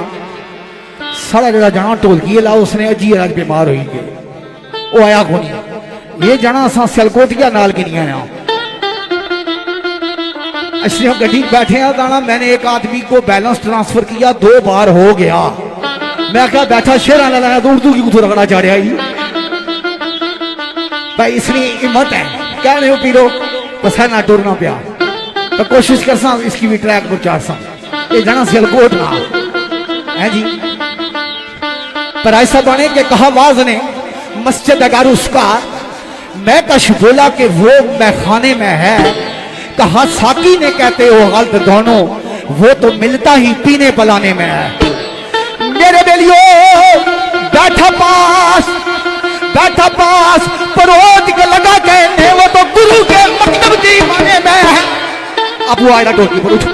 साढ़ा जरा जाना ढोलकी ला उसने अजी अज बीमार हो गए वो आया को नहीं ये जाना असा सियालकोटिया नाल गिनिया असली हम गड्डी बैठे हैं दाना मैंने एक आदमी को बैलेंस ट्रांसफर किया 2 बार हो गया मैं क्या बैठा शेरा ना लाया दूर दूर की कुछ रगड़ा चाड़िया भाई इसकी हिम्मत है क्या नहीं हो पीरो बस है ना टुरना पिया तो कोशिश कर सा इसकी भी ट्रैक पर चार सा ये जाना सियालकोट ना है जी पर ऐसा बने कि कहा वाज ने मस्जिद अगर उसका मैं कश बोला कि वो मैखाने में है कहा साकी ने कहते हो गलत दोनों वो तो मिलता ही पीने पलाने में है मेरे बेलियो बैठा पास परोध के लगा कहने वो तो गुरु के मकतब की माने में है अब वो आएगा टोकी पर उठ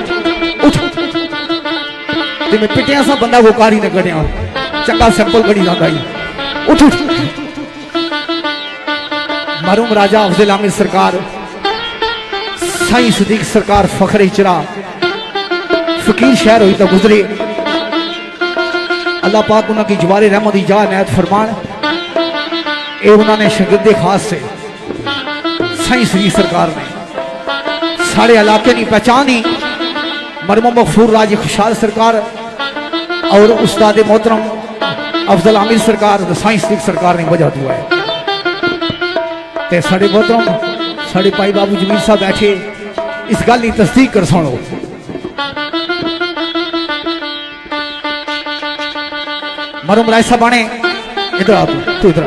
मैं पिटिया सा बंदा वो कारी न करिया चंगा सिंपल कड़ी जाता ही उठ मरूम राजा अफजल आमिर सरकार साईं सदीक सरकार फखर इचरा फकीर शहर हुई तो गुजरे अल्लाह पाक उन्होंने जवारे रहमत जा नैत फरमान ये उन्होंने शगिर्दे खास से साईं सदीक सरकार ने सारे इलाके की पहचानी मरमो मगफूर राज खुशहाल सरकार और उस्ताद मोहतरम अफजल आमिर सरकार साईं सदीक सरकार ने वजह हुआ है ते साढ़े मोहतरम साढ़े भाई बाबू जमीर साहब बैठे इस गल की तस्दीक कर सुनो मरूम राय साहब आने इधर आ तू इधर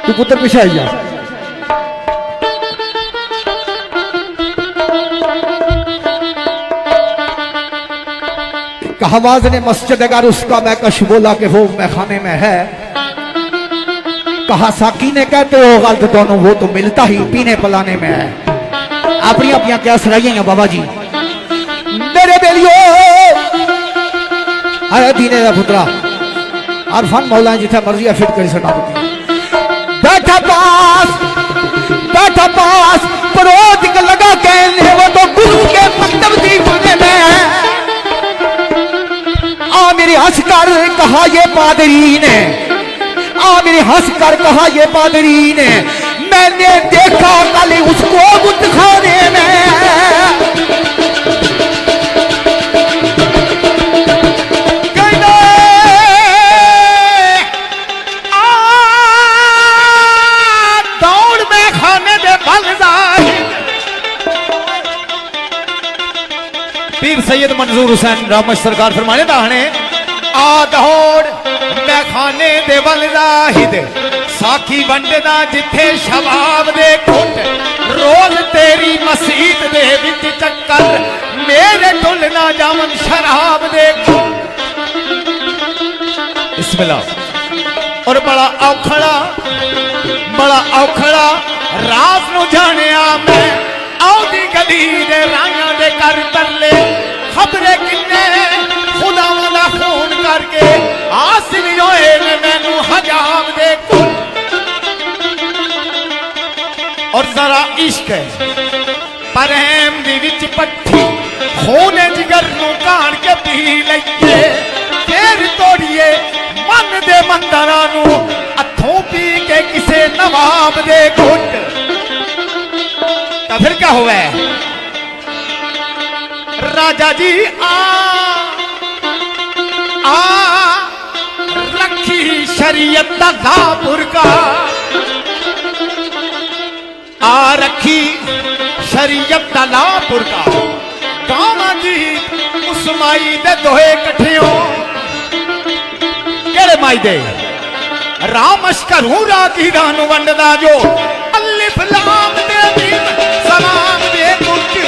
तू पुत्र पीछे आई जा कहावाज ने मस्जिद अगर उसका मैं कश बोला कि वो मैखाने में है कहा साकी ने कहते हो गलत दोनों वो तो मिलता ही पीने पलाने में है अपनी अपनी क्या सराइया बाबा जी मेरे बेलियो अरे दीने का पुत्रा अरफान मौला जिथे मर्जी फिट कर सका बैठा पास परोध के लगा कहने वो तो गुरु के मकतब की माने में है आ मेरी हंस कर कहा ये पादरी ने मेरे हंस कर कहा ये पादरी ने मैंने देखा कल उसको बुतखाने में दौड़ में खाने दे बलदार पीर सैयद मंजूर हुसैन रामच सरकार फरमाने दाहने आ दौड़ मैं खाने दे वल जाहिद साखी वंडदा जिथे शबाब दे घुट रोज तेरी मसीत दे विच चक्कर मेरे ढुल ना जावन शराब दे बिस्मिल्लाह और बड़ा औखड़ा रात नु जानिया मैं आउदी गली दे रांगा दे कर तरले खबरे किन्ने खुदावां दा खून करके हासिल होए ने मैनू हजाम दे कुल और जरा इश्क है प्रेम दी विच पट्ठी खून जिगर नू कान के पी लईए फिर तोड़िए मन दे मंदरां नू हथों पी के किसे नवाब दे घुट तो फिर क्या हुआ राजा जी रखी शरीयत दापुर का रखी शरीयत लापुर का गाँव जी उस माई दे दोहे कठियों केड़े माई दे राम अशकरू राकी रानू वंडदा जो अलिफ लाम दे दिन सलाम दे कुटी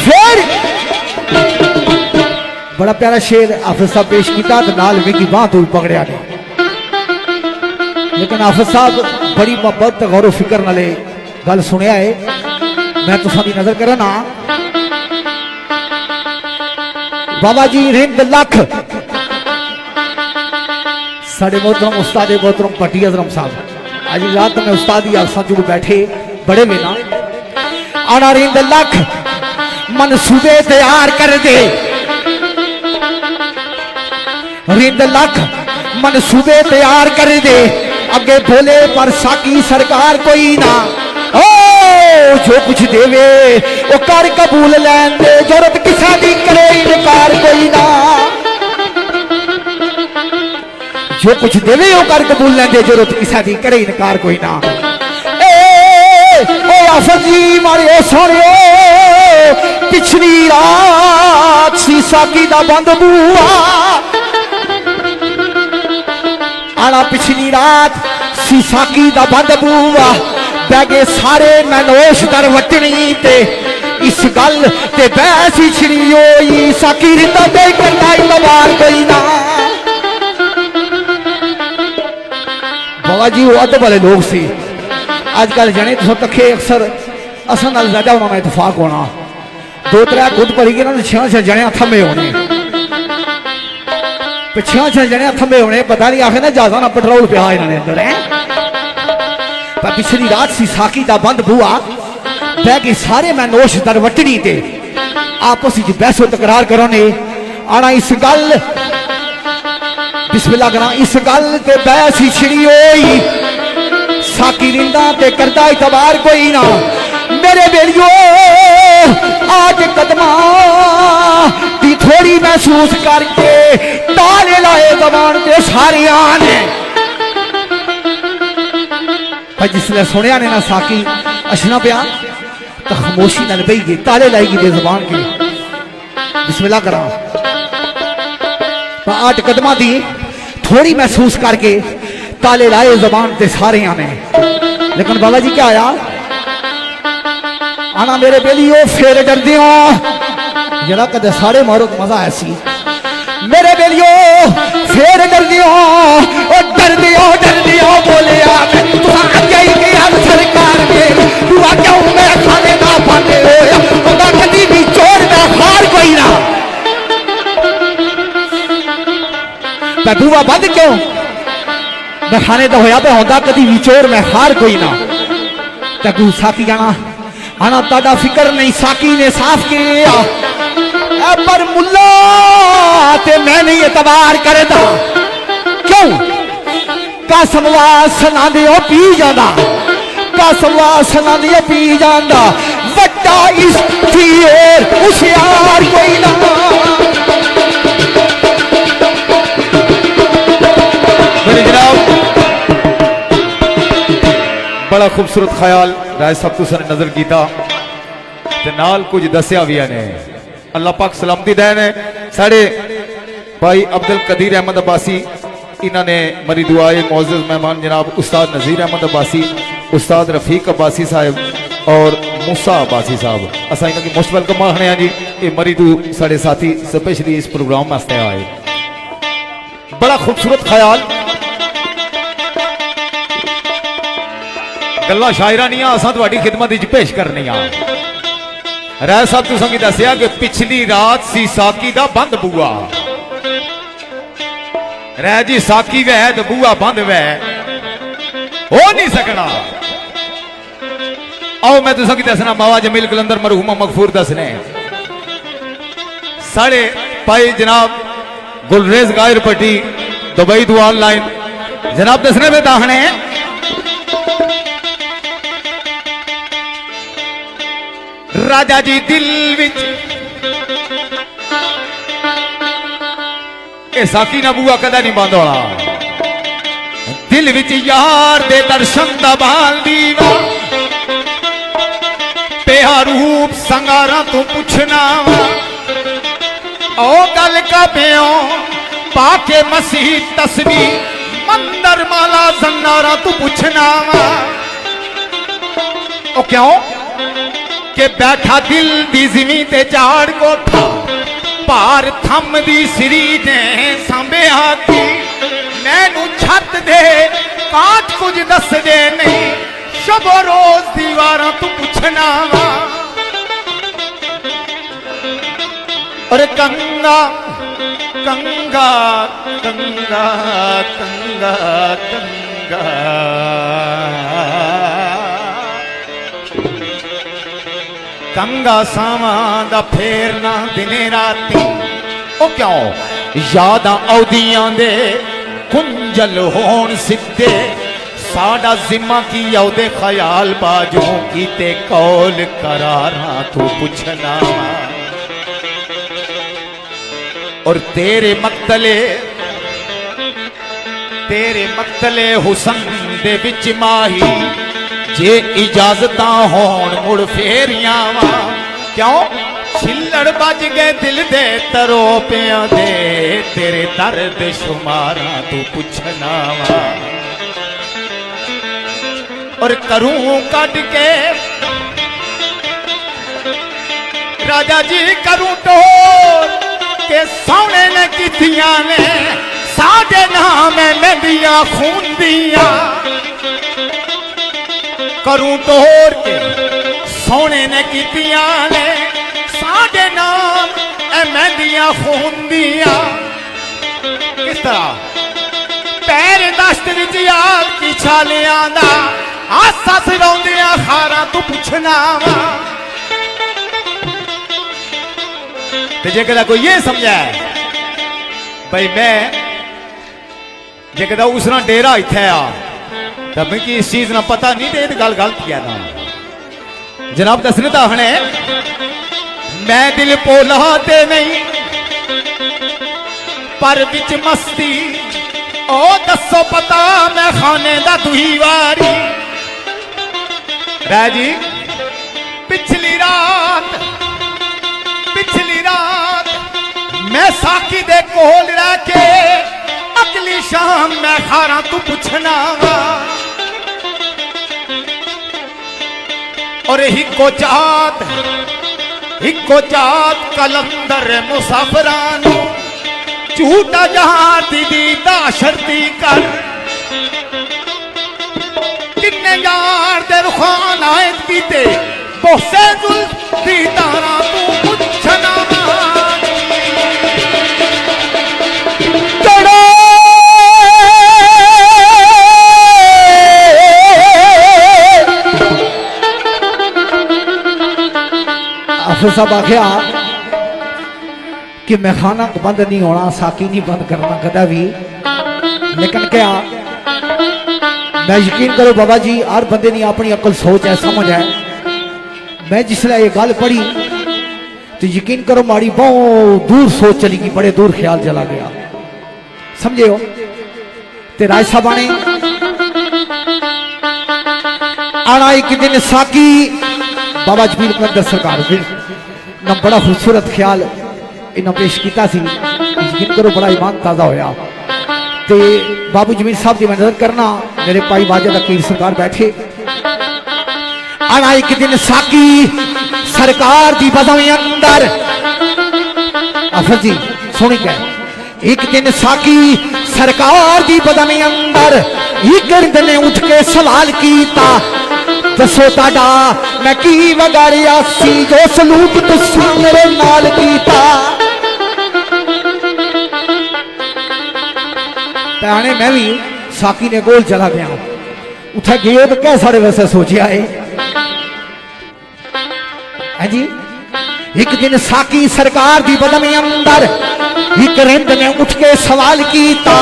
फिर बड़ा प्यारा शेर हाफिज साहब पेश किया तो नाल मेरी बांह तो पकड़िया ने लेकिन हाफिज साहब बड़ी मोहब्बत गौर फिक्र नाले गल सुनिया है मैं तुसां नजर करा ना बाबा जी रिंद लख साढ़े मोहतरम उस्ताद मोहतरम पट्टी अजरम साहब आज रात में उस्ताद ही आसा जुड़ बैठे बड़े में ना आना रिंद लख मनसूबे तैयार कर दे, रिंद लख मनसूबे तैयार कर दे, अगे बोले पर साकी सरकार कोई ना, ओ जो कुछ देवे वो कर कबूल लैन दे, जरूरत किसा दी करे इनकार कोई ना, जो कुछ देवे वो कर कबूल लैन दे, जरूरत किसा दी करे इनकार कोई ना। जी मारे सोने पिछली रात सी साकी दा बंद बुआ, आना पिछली रात सी साकी दा बंद बुआ, बैगे सारे मनोश दर वटनी ते इस गल ते बहस ही छिड़ी होई, साकी रिंदा दे करना इतबार कोई ना। बाबा जी वो अद वाले लोग सी, आजकल जने तो तखे अक्सर असन नाल ज्यादा उन्होंने इतफाक होना, दो त्रै खुद भरी के ना छह छह जने थमे होने, छह छह जने थमे होने, पता नहीं आखे ना ज्यादा ना पेट्रोल पिया इन्होंने अंदर है। पर पिछली रात सी साकी दा बंद बुआ, बह के सारे मनोश दर वटनी ते आपस में बहसो तकरार करो ने, आना इस गल बिस्मिल्लाह करा, इस गल ते बहस ही छिड़ी होई, साकी रिंदा ते करदा इतबार कोई ना, मेरे बेलियो आज कदमा दी थोड़ी महसूस करके ताले लाए जबान ते सारे आने, जिसले सुनिया ने ना साकी अशना पिया तो खामोशी न बही गई, ताले लाएगी दे जबान की, बिस्मिल्लाह करा, आठ कदमा दी थोड़ी महसूस करके ताले लाए जबान ते सारे आने। लेकिन बाबा जी क्या आया, आना मेरे बेलियो फिर डर दियो, जरा कदे सारे मारो तो मजा ऐसी, मेरे बेलियो फिर डर दियो, डर दियो बोले सरकार में तू क्यों मैं खाने ना पाते हो, कभी भी चोर मैं हार कोई ना, बुआ बंद क्यों मैं खाने तो होया पे होता, कभी भी चोर मैं हार कोई ना। तू साकी जाना आना तादा फिक्र नहीं, साकी ने साफ किया पर मुल्ला ते मैं नहीं एतबार करता, क्यों कसमवा सना दियो पी जाना, कसमवा सना दियो पी जाना, वड्डा इस होशियार कोई ना। बड़ा खूबसूरत ख्याल राय साहब तुसा ने नजर किया, नाल कुछ दसिया भी ने, अल्लाह पाक सलामती देन है। साढ़े भाई अब्दुल कदीर अहमद अब्बासी, इन्होंने मरी दुआए मोअज़्ज़ज़ मेहमान जनाब उस्ताद नज़ीर अहमद अब्बासी, उस्ताद रफीक अब्बासी साहब और मूसा अब्बासी साहब, असा इन्होंने मोस्ट वेलकम आखने हैं जी। ये मरी दू साढ़े साथी स्पेशली इस प्रोग्राम वास्ते आए, बड़ा खूबसूरत ख्याल, गल्ला शायरानियां असा तुहाडी खिदमत विच पेश करनियां। राय साहब तुसां की दसिया कि पिछली रात सी साकी दा बंद बुआ, राय जी साकी वै तो बुआ बंद वै, हो नहीं सकना। आओ मैं तुसां की दसना, मावा जमील कलंदर मरहूमा मगफूर दसने, साढ़े भाई जनाब गुलरेज गायर पट्टी दुबई दुआ ऑनलाइन जनाब दसने में दाहने, राजा जी दिल विच ए साकी ना बुआ कदा नहीं बंद होना, दिल विच यार दे दर्शन दा बाल दीवा, पेहा रूप संगारा तू पुछना वा, ओ गल का प्यो पाके मसीह तस्बी मंदर माला जन्नारा तू पुछना वा, ओ क्यों के बैठा दिल दी जिमी ते झाड़ कोठा, भार थम दी सिरी ने सांबे हाथी, मैनू छत दे काट कुछ दस दे नहीं, शबो रोज दीवारा तू पुछना वा, और कंगा कंगा कंगा कंगा कंगा कंगा सावां दा फेरना दिने राती ओ क्यों यादां औदियां दे कुंजल होण सिद्धे साडा जिम्मा की औदे ख्याल बाजू कीते कौल करारां तू पुछना और तेरे मक्तले हुसन दे विच माही जे इजाजतां होण मुड़ फेरियां वा क्यों छिल्लड़ बज गए दिल दे तरोपियां दे तेरे दर्द शुमारां तू पुछना वा और करूं कट के राजा जी करूं टोर के सोने ने कितियां ने साडे नाम लेंदियां खून दियां करूं टोर के सोने ने कितियां ने साडे नाम मेहंदियां खून दियां किस तरह पैर दश्त विच याद की छालियां दा आसा सिरौंदियां खारा तू पुछना वा ते जे कदा कोई ये समझा भाई मैं जे कदा उसना डेरा इत्थे आ तो मिगी इस चीज ना पता नहीं तो गल गलत किया ना जनाब दसने तो हने मैं दिल पोला ते नहीं पर बिच मस्ती ओ दसो पता मैं खाने दा दुही वारी राय जी पिछली रात मैं साकी दे कोल रह के अगली शाम मैं खारा तू पुछना वा और हिको जात कलंदर मुसाफरानू झूठा जहां दी दाशरती कर किन्ने यार दे रुखान आयत कीते बोसे जुल दी तारा तू पुछना आफिस साहब आख्या कि मैं खाना बंद नहीं होना साकी नहीं बंद करना कदा भी लेकिन क्या मैं यकीन करो बाबा जी हर बंदे ने अपनी अकल सोच है समझ है मैं जिसले ये गल पढ़ी तो यकीन करो माड़ी बहुत दूर सोच चली गई बड़े दूर ख्याल चला गया समझे हो ते राय साहब ने आना एक दिन साकी बाबा जमील कलंदर सरकार ना बड़ा खूबसूरत ख्याल इन्हें पेश किया यकीन करो बड़ा ईमान ताज़ा होया ते बाबू जमील साहब की मैं नजर करना मेरे भाई वाजिद अकील सरकार बैठे आना एक दिन साकी सरकार की बदमी अंदर आफर जी सुनी क्या एक दिन साकी सरकार की बदमी अंदर एक ने उठ के सवाल किया दसो ताड़ा मैं की वगाड़िया सी जो सलूक तुसा मेरे नाल कीता भैने मैं भी साकी ने कोल चला गया उठे गए तो क्या सारे वैसे सोचिया है जी एक दिन साकी सरकार की बदमी अंदर एक रिंद ने उठ के सवाल किया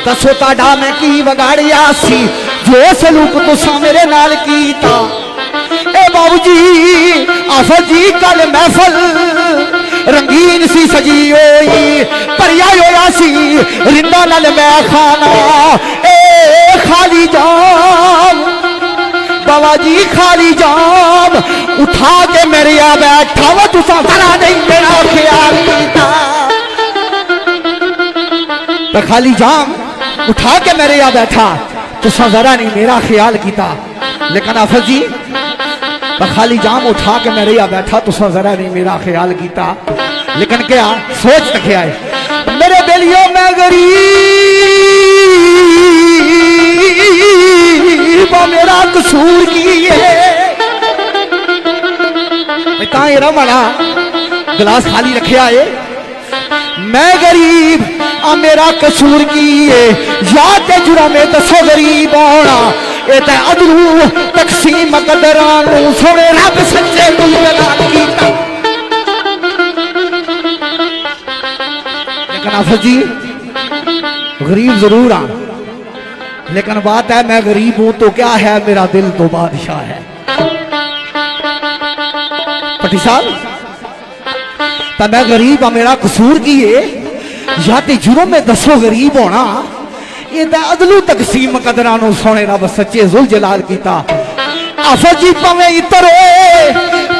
दसो ताड़ा मैं की वगाड़िया सी जो सलूक तुसा मेरे नाल कीता ए बाबूजी आफर जी कल महफल रंगीन सी सजी होई भरिया होया सी रिंदा नाल मैं खाना ए खाली जाम बाबा जी खाली जाम उठा के मेरे आ बैठा वो तुसा जरा नहीं मेरा ख्याल कीता तो खाली जाम उठा के मेरे आ बैठा तुसा जरा नहीं मेरा ख्याल किया लेकिन आफर जी खाली जाम उठा के मैं रिया बैठा तुसा जरा नहीं मेरा ख्याल किया लेकिन क्या सोच रखिया है मेरे बेलियों में गरीब मेरा कसूर की है रमना गिलास खाली रखिया है मैं गरीब आ मेरा कसूर की है या ते जुरा में दसो गरीब होना ये ते अदरू तकसीम कदरां सोने रब सच्चे मुल्क आफत जी गरीब जरूर हाँ, लेकिन बात है मैं गरीब हूं तो क्या है, मेरा दिल तो बादशाह है। पटी साहब तो मैं गरीब हाँ, मेरा कसूर की है या ते जुर्म में दसो गरीब होना, ये तो अदलू तकसीम कदरां नूं सोने रब सच्चे जुल जलाल कीता। आफत जी पवे इतर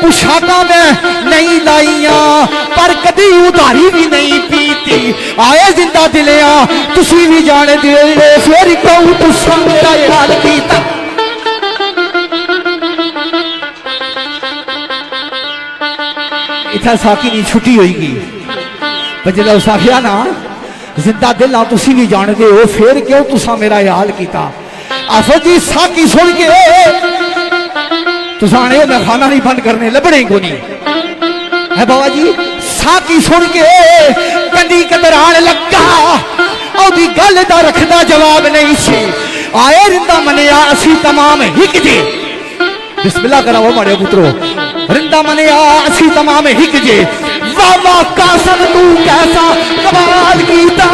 पुशाका में नहीं लाइया पर कदी उधारी भी नहीं पीती, आए जिंदा दिलिया तुसी भी जाने दिले फिर कहूं तुसा मेरा याद कीता। इतना साकी नहीं छुट्टी होगी पर जो उस आखिया ना जिंदा दिल ना तुसी भी जानते हो फिर क्यों तुसा मेरा हाल किया। आफत जी साकी सुन के तुसा ने मैं खाना नहीं बंद करने लभने को नहीं है बाबा जी। साकी सुन के कंडी कतरान लगा ओदी गल दा रखदा जवाब नहीं सी, आए रिंदा मनिया असी तमाम हिक जे। बिस्मिल्लाह कराओ माड़े पुत्रो, रिंदा मनिया असी तमाम हिक जे। वाह वाह कासन तू कैसा कमाल कीता,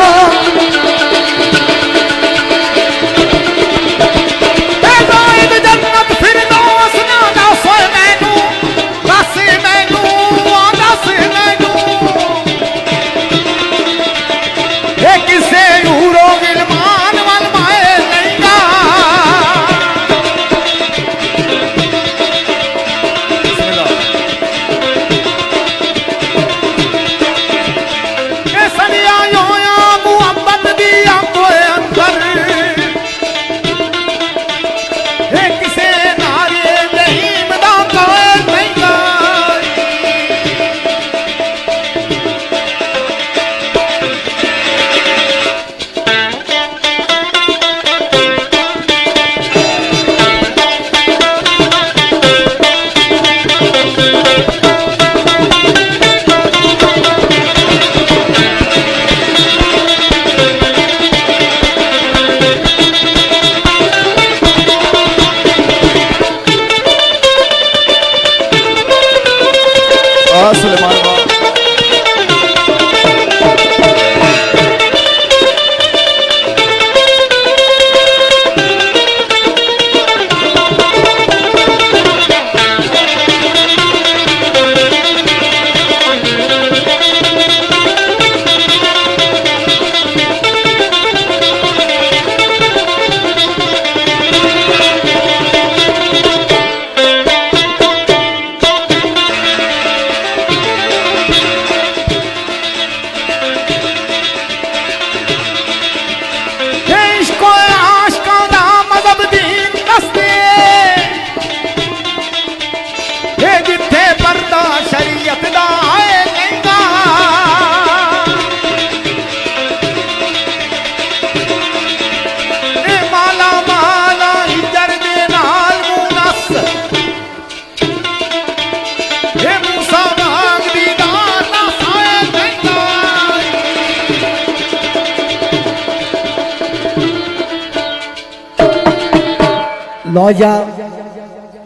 लो जा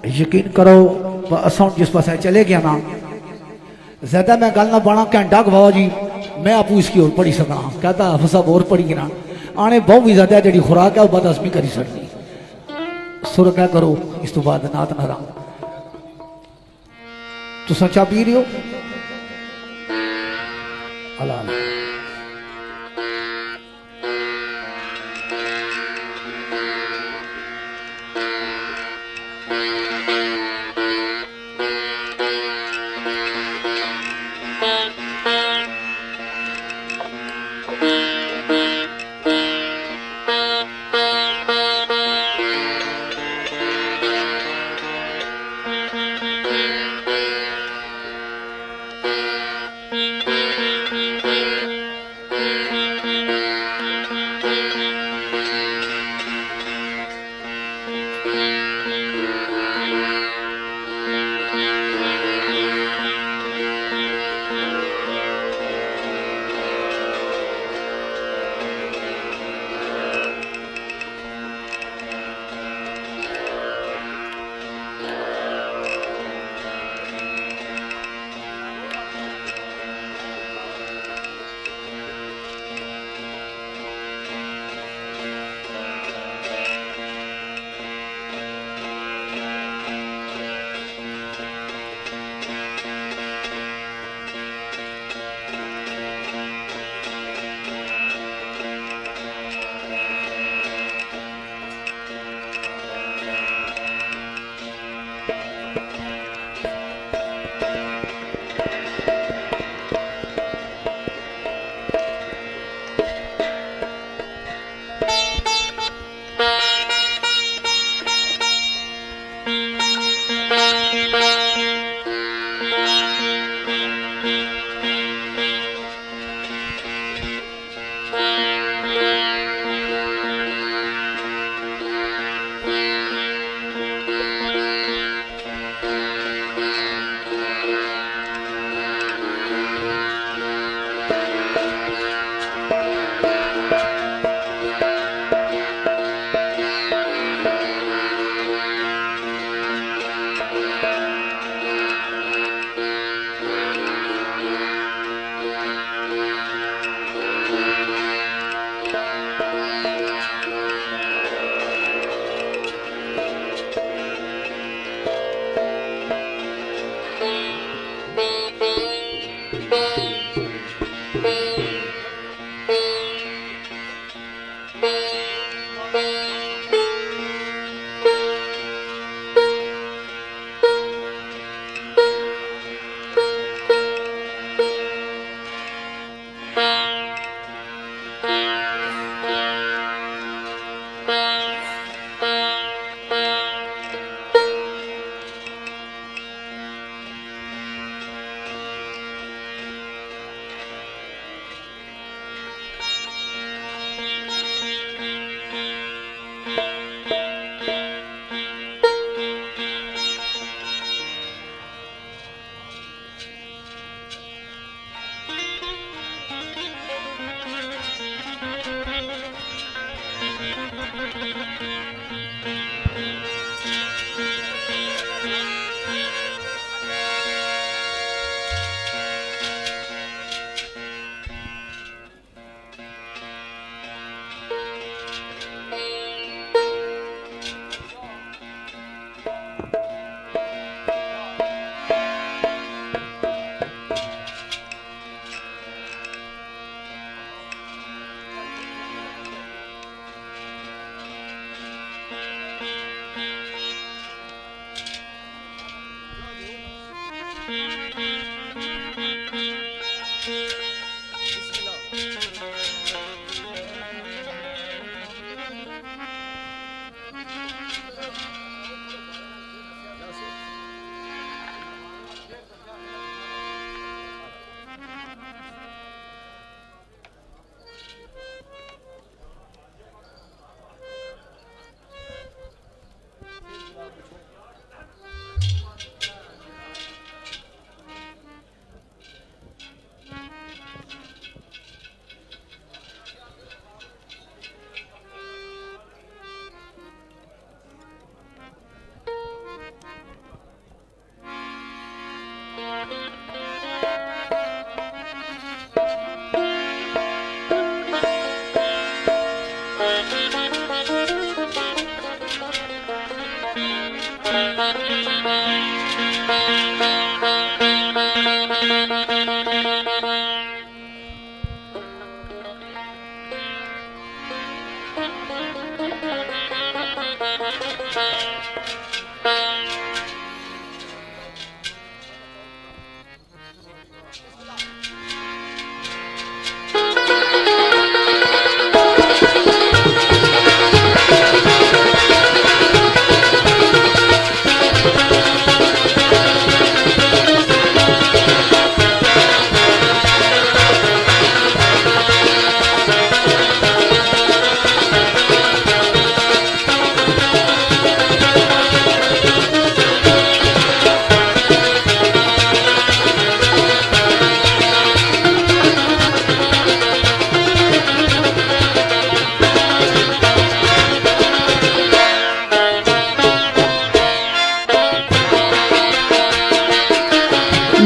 यकीन करो असा जिस पास चले गया ना ज्यादा मैं गल ना बना घंटा बाबा जी मैं आपू इसकी और पढ़ी सका कहता हाफिज साहब और पढ़ी ना आने बहुत भी ज्यादा जी खुराक है वह बदस नहीं करी सकती। सुर क्या करो इस तो बाद नात ना रहा तुसा चा पी रहे हो अला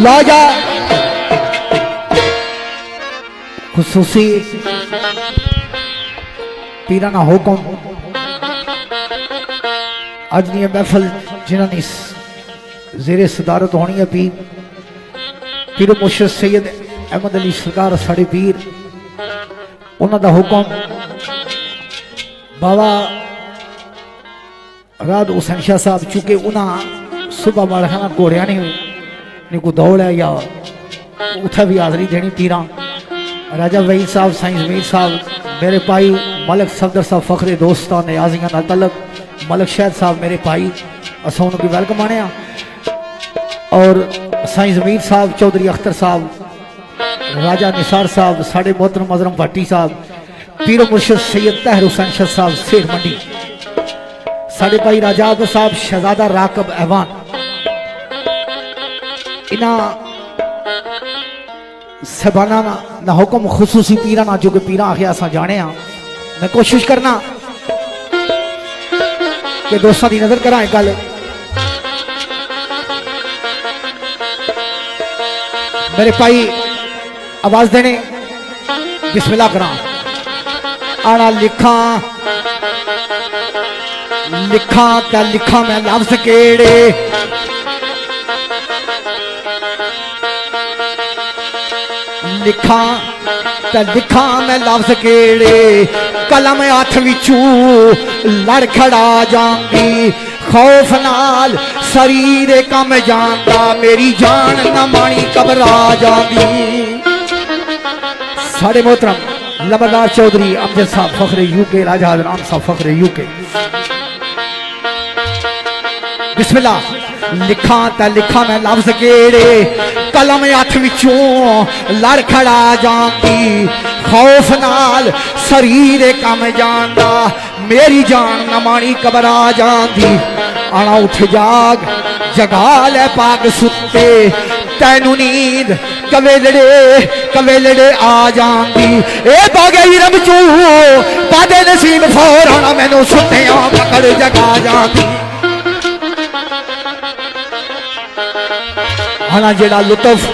लाजा खुसूसी पीराना हुक्म अज दी महफल जिन्होंने जेरे सदारत होनी है पीर मुर्शिद सैयद अहमद अली सरकार साढ़े पीर उन्होंने हुक्म बाबा रात हुसैन शाह साहब चूंकि उन्हें सुबह माड़खाना घोड़िया ने को दौड़ है या उठा भी हाजरी देनी पीरा राजा वहीद साहब साईं जमीर साहब मेरे भाई मलक सफदर साहब फखरे दोस्ता नियाजियां ना तलक मलक शहद साहब मेरे भाई असा उनकी वेलकम आने और साईं जमीर साहब चौधरी अख्तर साहब राजा निसार साहब साढ़े मोहतरम अजरम भट्टी साहब पीर मुर्शिद सैयद तहर हुसैन शाह साहब सेठ मंडी साढ़े भाई राजा आबद साहब शहजादा राकब ऐवान इना सबाना ना हुक्म खुसूसी पीरा ना जो कि पीरा आखे असा जाने मैं कोशिश करना कि दोस्तों की नजर करा गल मेरे भाई आवाज देने बिस्मिल्लाह करा आना लिखा लिखा क्या लिखा मैं लफ्ज केड़े लिखा लिखा मैं लफ्ज केड़े कलम हथ विचू लड़ खड़ा जांगी खौफ नाल शरीर कम जांदा मेरी जान न मानी घबरा जांगी साढ़े मोहतरम लबरदार चौधरी अमजद साहब फखरे यूके राजा हजरान साहब फखरे यूके बिस्मिल्लाह लिखा ता लिखा मैं लफ्ज केड़े कलम हथ विचों लड़ खड़ा जांगी खौफ नाल शरीर कम जांदा मेरी जान न मानी घबरा जांदी आना उठ जाग जगा ले पाग सुते तैनू नींद कवेलड़े आ जांदी ए बागे रमचू पादे नसीब फौराना मैनू सुत्तियां पकड़ जगा जांदी आना जेड़ा लुत्फ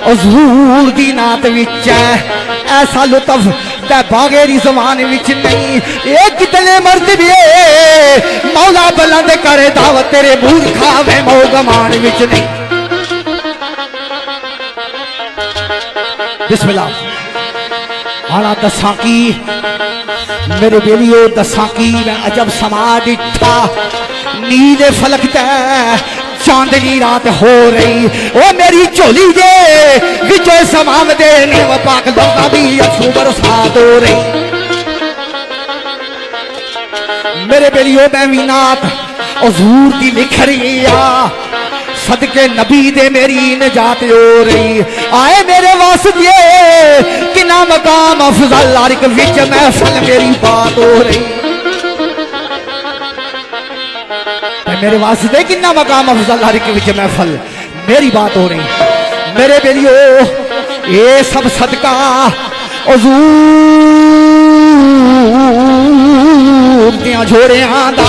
हुजूर दी नात विच है ऐसा लुत्फ ते बागे दी ज़बान विच नहीं ये कितने मर्द भी मौला बुलंद करे दावत तेरे मूल खावे मौगमान विच नहीं बिस्मिल्लाह आना दसा की मेरे बेलियो दसा की मैं अजब समा डिठा नीले फलक ते चांदनी रात हो रही ओ मेरी झोली जे विचो समाम दे नेव पाक लफ्ज़ां दी अथरू बरसात हो रही मेरे बेलियो मैं भी नात हुजूर दी लिख रही आ सदके नबी दे मेरी नजात हो रही आए मेरे वास्ते किना मकाम अफजल लारिक विच महफल मेरी बात हो रही मेरे वास्ते किन्ना मकाम अफजल हर के विच महफल मेरी बात हो रही मेरे बेलियो ये सब सदका हुजूर दियां जोड़ियां दा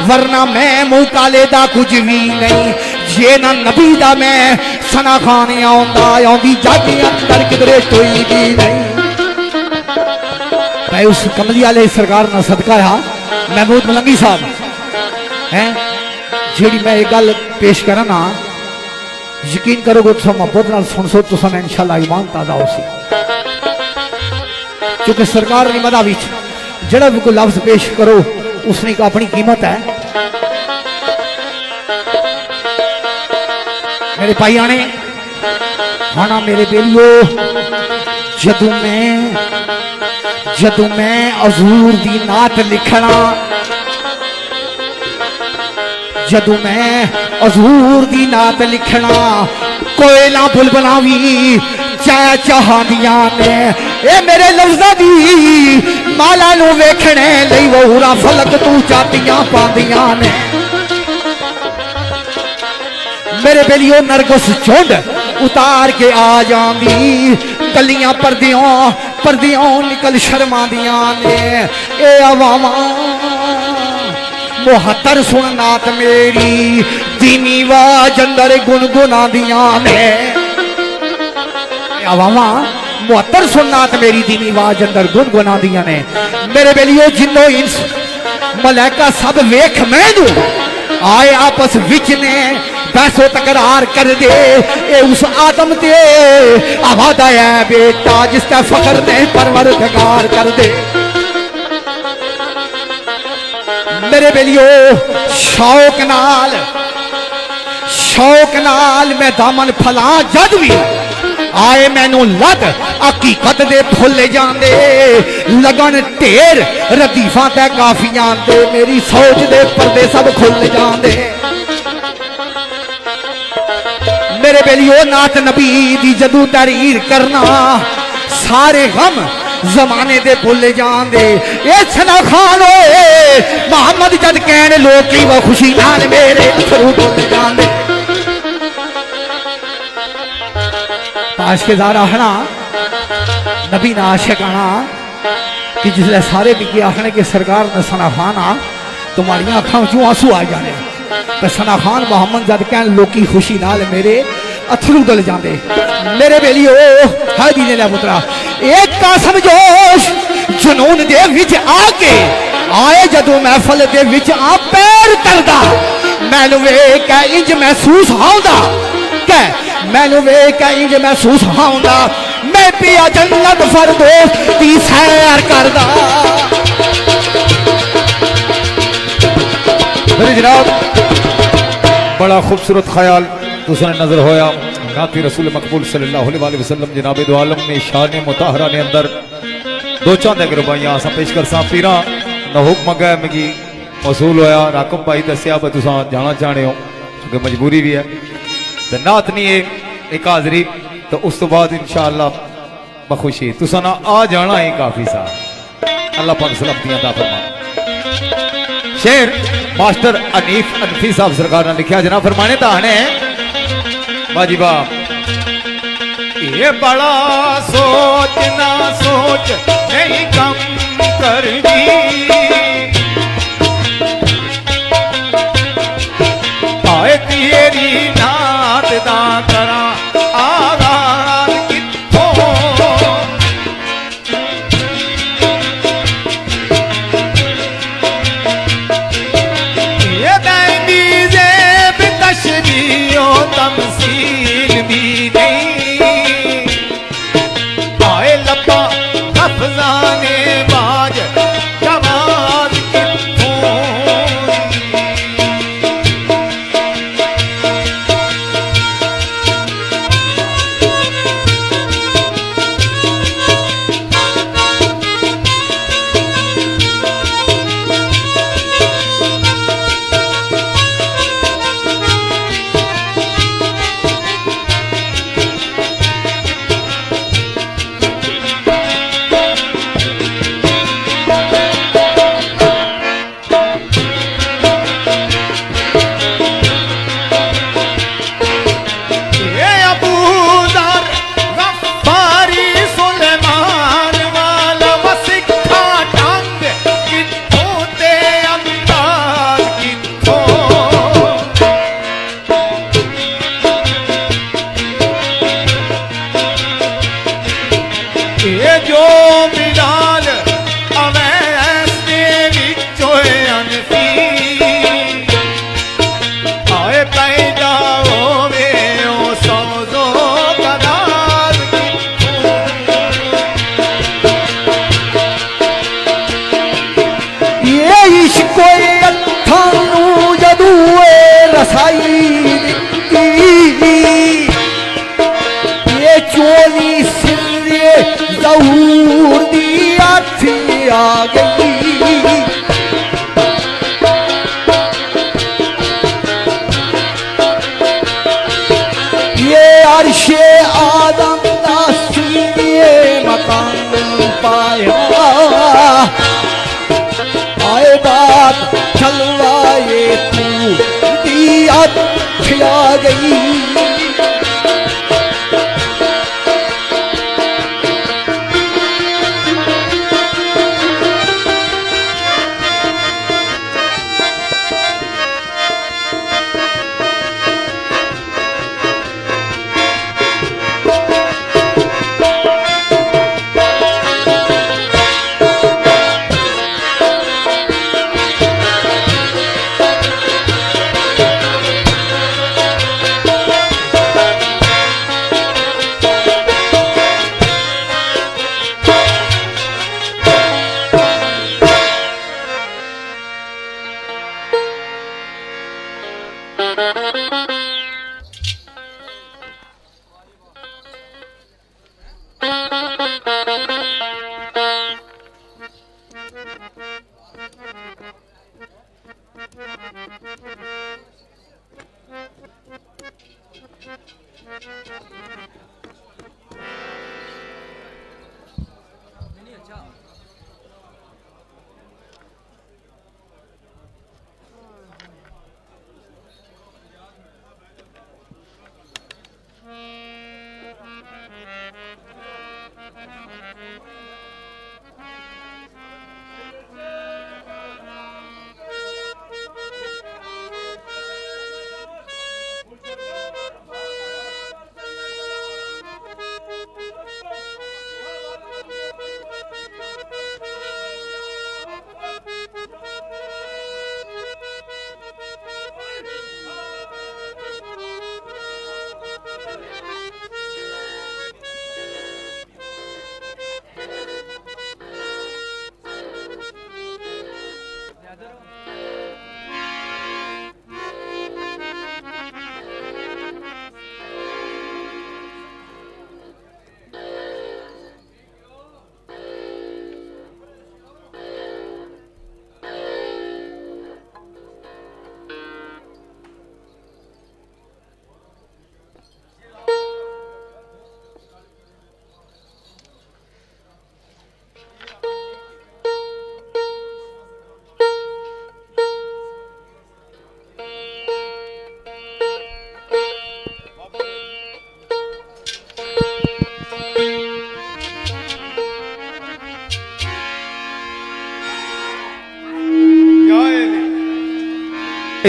वरना मैं मुंह काले दा कुछ भी नहीं जे ना नबी दा मैं सना खाने आउंदा आउंदी जागी अंदर किधरे कोई भी नहीं मैं उस कमली वाले सरकार ना सदका रहा महमूद मलंगी साहब हैं जी मैं एक गल पेश करा ना यकीन करोगे तो मोहब्बत नाल सुन सो तो इंशाल्लाह ईमान ताजा हो सी क्योंकि सरकार की मदा विच जड़ा भी कोई लफ्ज पेश करो उसने एक अपनी कीमत है मेरे भाई आने खाना मेरे बेलियो जदू मैं हजूर दी नात लिखना जदू मैं हजूर दी नात लिखना कोयला बुलबुला भी चाह चाहदियां ने ए मेरे लफ्ज़ां दी माला नू वेखणे लई वहूरा फलक तू चातियां पांदियां ने मेरे बेलियो नरगस झुंड उतार के आ जांदी गलियां परदियों निकल शर्मादियां ने ए अवामा मुहत्तर सुन नात मेरी दीनी वाज अंदर गुनगुना दियां ने अवामा मुहत्तर सुन नात मेरी दीनी वाज अंदर गुनगुना दियां ने मेरे बेलियो जिन्नो इंस मलैका सब वेख मैनू आए आपस विच ने बहसो तकरार कर दे ए उस आदम ते आवादा है बेटा जिसका फखर ने परवरदिगार कर दे मेरे बेलियो शौक नाल मैं दामन फला जद भी आए मैनू लद हकीकत दे फुल जांदे लगन ढेर रदीफा ते काफियां दे मेरी सोच दे पर्दे सब खुल जांदे मेरे बेलियो नात नबी दी जदू तहरीर करना सारे गम जमाने दे भुल जांदे ए सना खान होए मोहम्मद जद कहने लोग की वो खुशी नाल मेरे अथरू डुल जांदे आशिक़ आखना नबी ना आशिक आना कि जिसले सारे बिके आखने के सरकार ने सना खान आ तुम्हारी अखां चों आंसू आ जाने तो सना खान मोहम्मद जद कहन लोकी खुशी नाल मेरे अथरू डुल जांदे मेरे बेलियो है दीने ला पुत्रा एक कासम जोश जुनून दे विच आके आए जदों महफल दे विच आ पैर करदा मैनू वेख के इंज महसूस होंदा के मैनू वेख के इंज महसूस होंदा मैं पिया जन्नत फरदौस दी सैर करदा मेरे जनाब बड़ा खूबसूरत ख्याल तुसने नजर होया नाती रसूल मकबूल सल्लल्लाहु अलैहि वसल्लम जनाब दो आलम ने शान मुताहरा ने अंदर दो चांदे गुरबाइयां असा पेश कर सा पीरा न हुक्म गए मिगी मसूल होया राकम भाई दसिया ब तुसा जाना चाहते हो क्योंकि मजबूरी भी है तो नात नहीं है एक हाजरी तो उस तो बाद इंशाअल्लाह बखुशी तुसा ना आ जाना ही काफी सा अल्लाह पाक सलामतियां अता फरमा शेर मास्टर अनीफ अनफी साहब सरकार ने लिखा जना फरमाने ताने वाजिबा ये बड़ा सोच ना सोच नहीं कम करनी आए तेरी नात दा करा आगाज कित्थों ये दैनी ज़ेब तशबीह तमसील भी नहीं आए लपा अफजाने बाज जवान विचो बिलाल अवैस दे विचो अनसी आए पैदा होवे ओ समझो कदाल ये इश्क अथानू जदू रसाई ये चोली सिरे जहूर दी आथी आ गई ये अर्शे आदम दा सीने मकान पाया आए बात चलवाए तू दिया खिला गई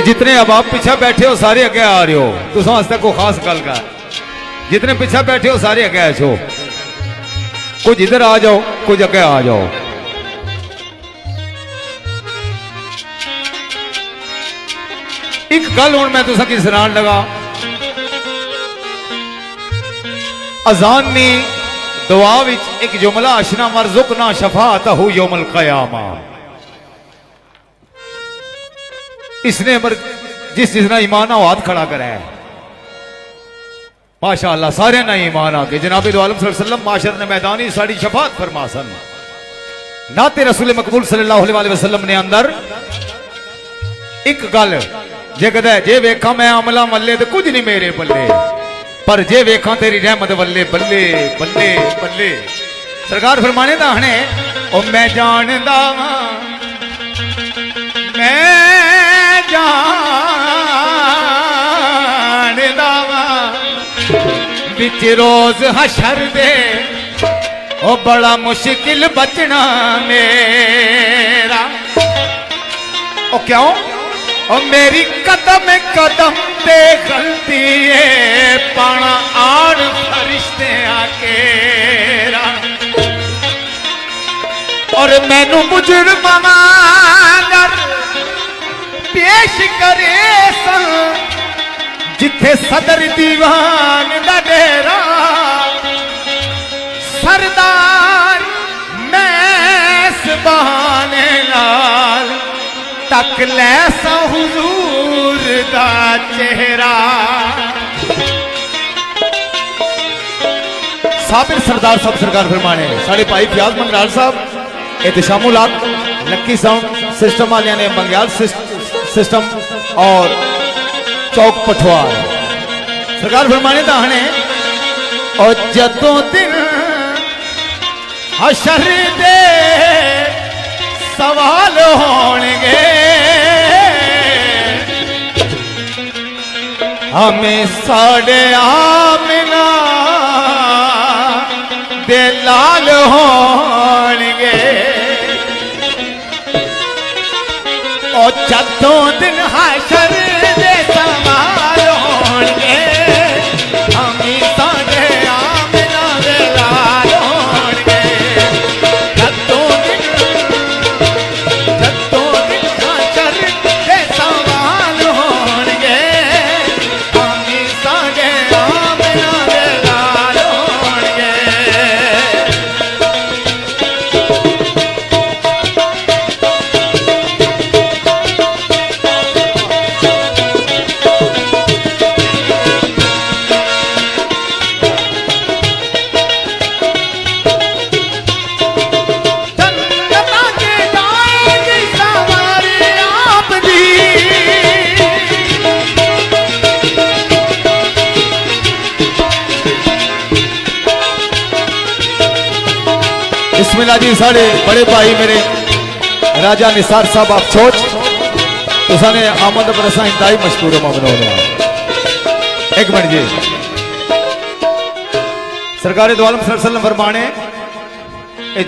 जितने अब आप पीछे बैठे हो सारे अगे आ रहे हो तुम वास्ते को खास गल कर जितने पीछे बैठे हो सारे अगे आछो कुछ इधर आ जाओ कुछ अगे आ जाओ एक गल हूं मैं तुसा की सुनान लगा अजान ने दुआ विच एक जुमला अशना मरजुकना शफाअतहु यौमल क़यामा इसने जिसने ईमान आ हाथ खड़ा करा है माशाअल्लाह सारे ना ईमान आके जनाब दो आलम सल्लल्लाहु अलैहि वसल्लम माशर ने मैदानी साड़ी शफात फरमासन नाते रसूल मकबूल सल्लल्लाहु अलैहि वसल्लम ने अंदर एक गल जे कदे जे वेखा मैं अमला मल्ले तो कुछ नहीं मेरे बल्ले पर जे वेखा तेरी रहमत बल्ले बल्ले बल्ले बल्ले सरकार फरमाने दा हने ओ मैं जानदा मैं जानदा विच रोज हशर दे ओ बड़ा मुश्किल बचना मेरा ओ क्यों ओ मेरी कदम कदम ते गलती है पाना आड़ फरिश्ते आकेरा मैनू मुजरमां वांगर पेश करे सन जिथे सदर दीवान दा डेरा सरदार मैस बहाने नाल तक लै सा हुजूर दा चेहरा। साबिर सरदार साहब सरकार फरमाने साढ़े भाई फयाज मंगराल साहब एहतशामुलात लक्की साउंड सिस्टम वाले ने मंगयाल सिस्टम और चौक पठवार सरकार फरमाने दाहने और जदों दिन हशर दे सवाल होंगे हमें साढ़े आमिना दे लाल होंगे और जदों दिन हशर दे सवाल होंगे हमें साढ़े आमिना दे लाल होंगे। जदों दिन हशर दे सवाल होंगे हमें साढ़े आमिना दे लाल होंगे। जन्नतां के जाएगी सवारी आप दी बिस्मिल्लाह जी साढ़े बड़े भाई मेरे राजा निसार साहब आप सोच तुसाने आमद बरसा इंतहाई मशहूर ममनून एक मिनट जी सरकार दो आलम सल्लल्लाहु अलैहि वसल्लम फरमाने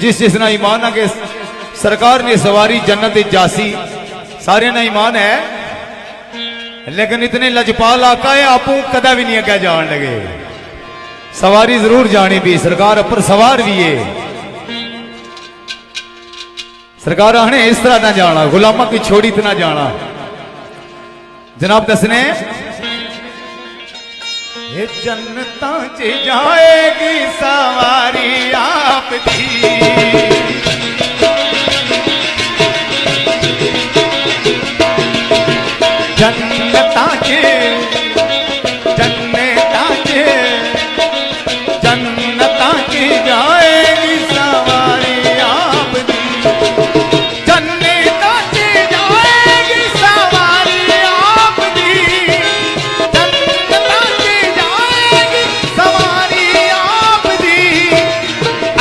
जिस ना ईमान है कि सरकार ने सवारी जन्नत जासी सारे ना ईमान है लेकिन इतने लजपाल आका है आपू कदा भी नहीं अगे जान लगे सवारी जरूर जानी भी सरकार अपर सवार भी है सरकार आने इस तरह ना जाना गुलामा की छोड़ी इतना जाना जनाब दसने ये जन्नतां च जाएगी सवारी आप दी जन्नतां च जाएगी सवारी आप दी जन्नतां च जाएगी सवारी आप दी जन्नतां च जाएगी सवारी आप दी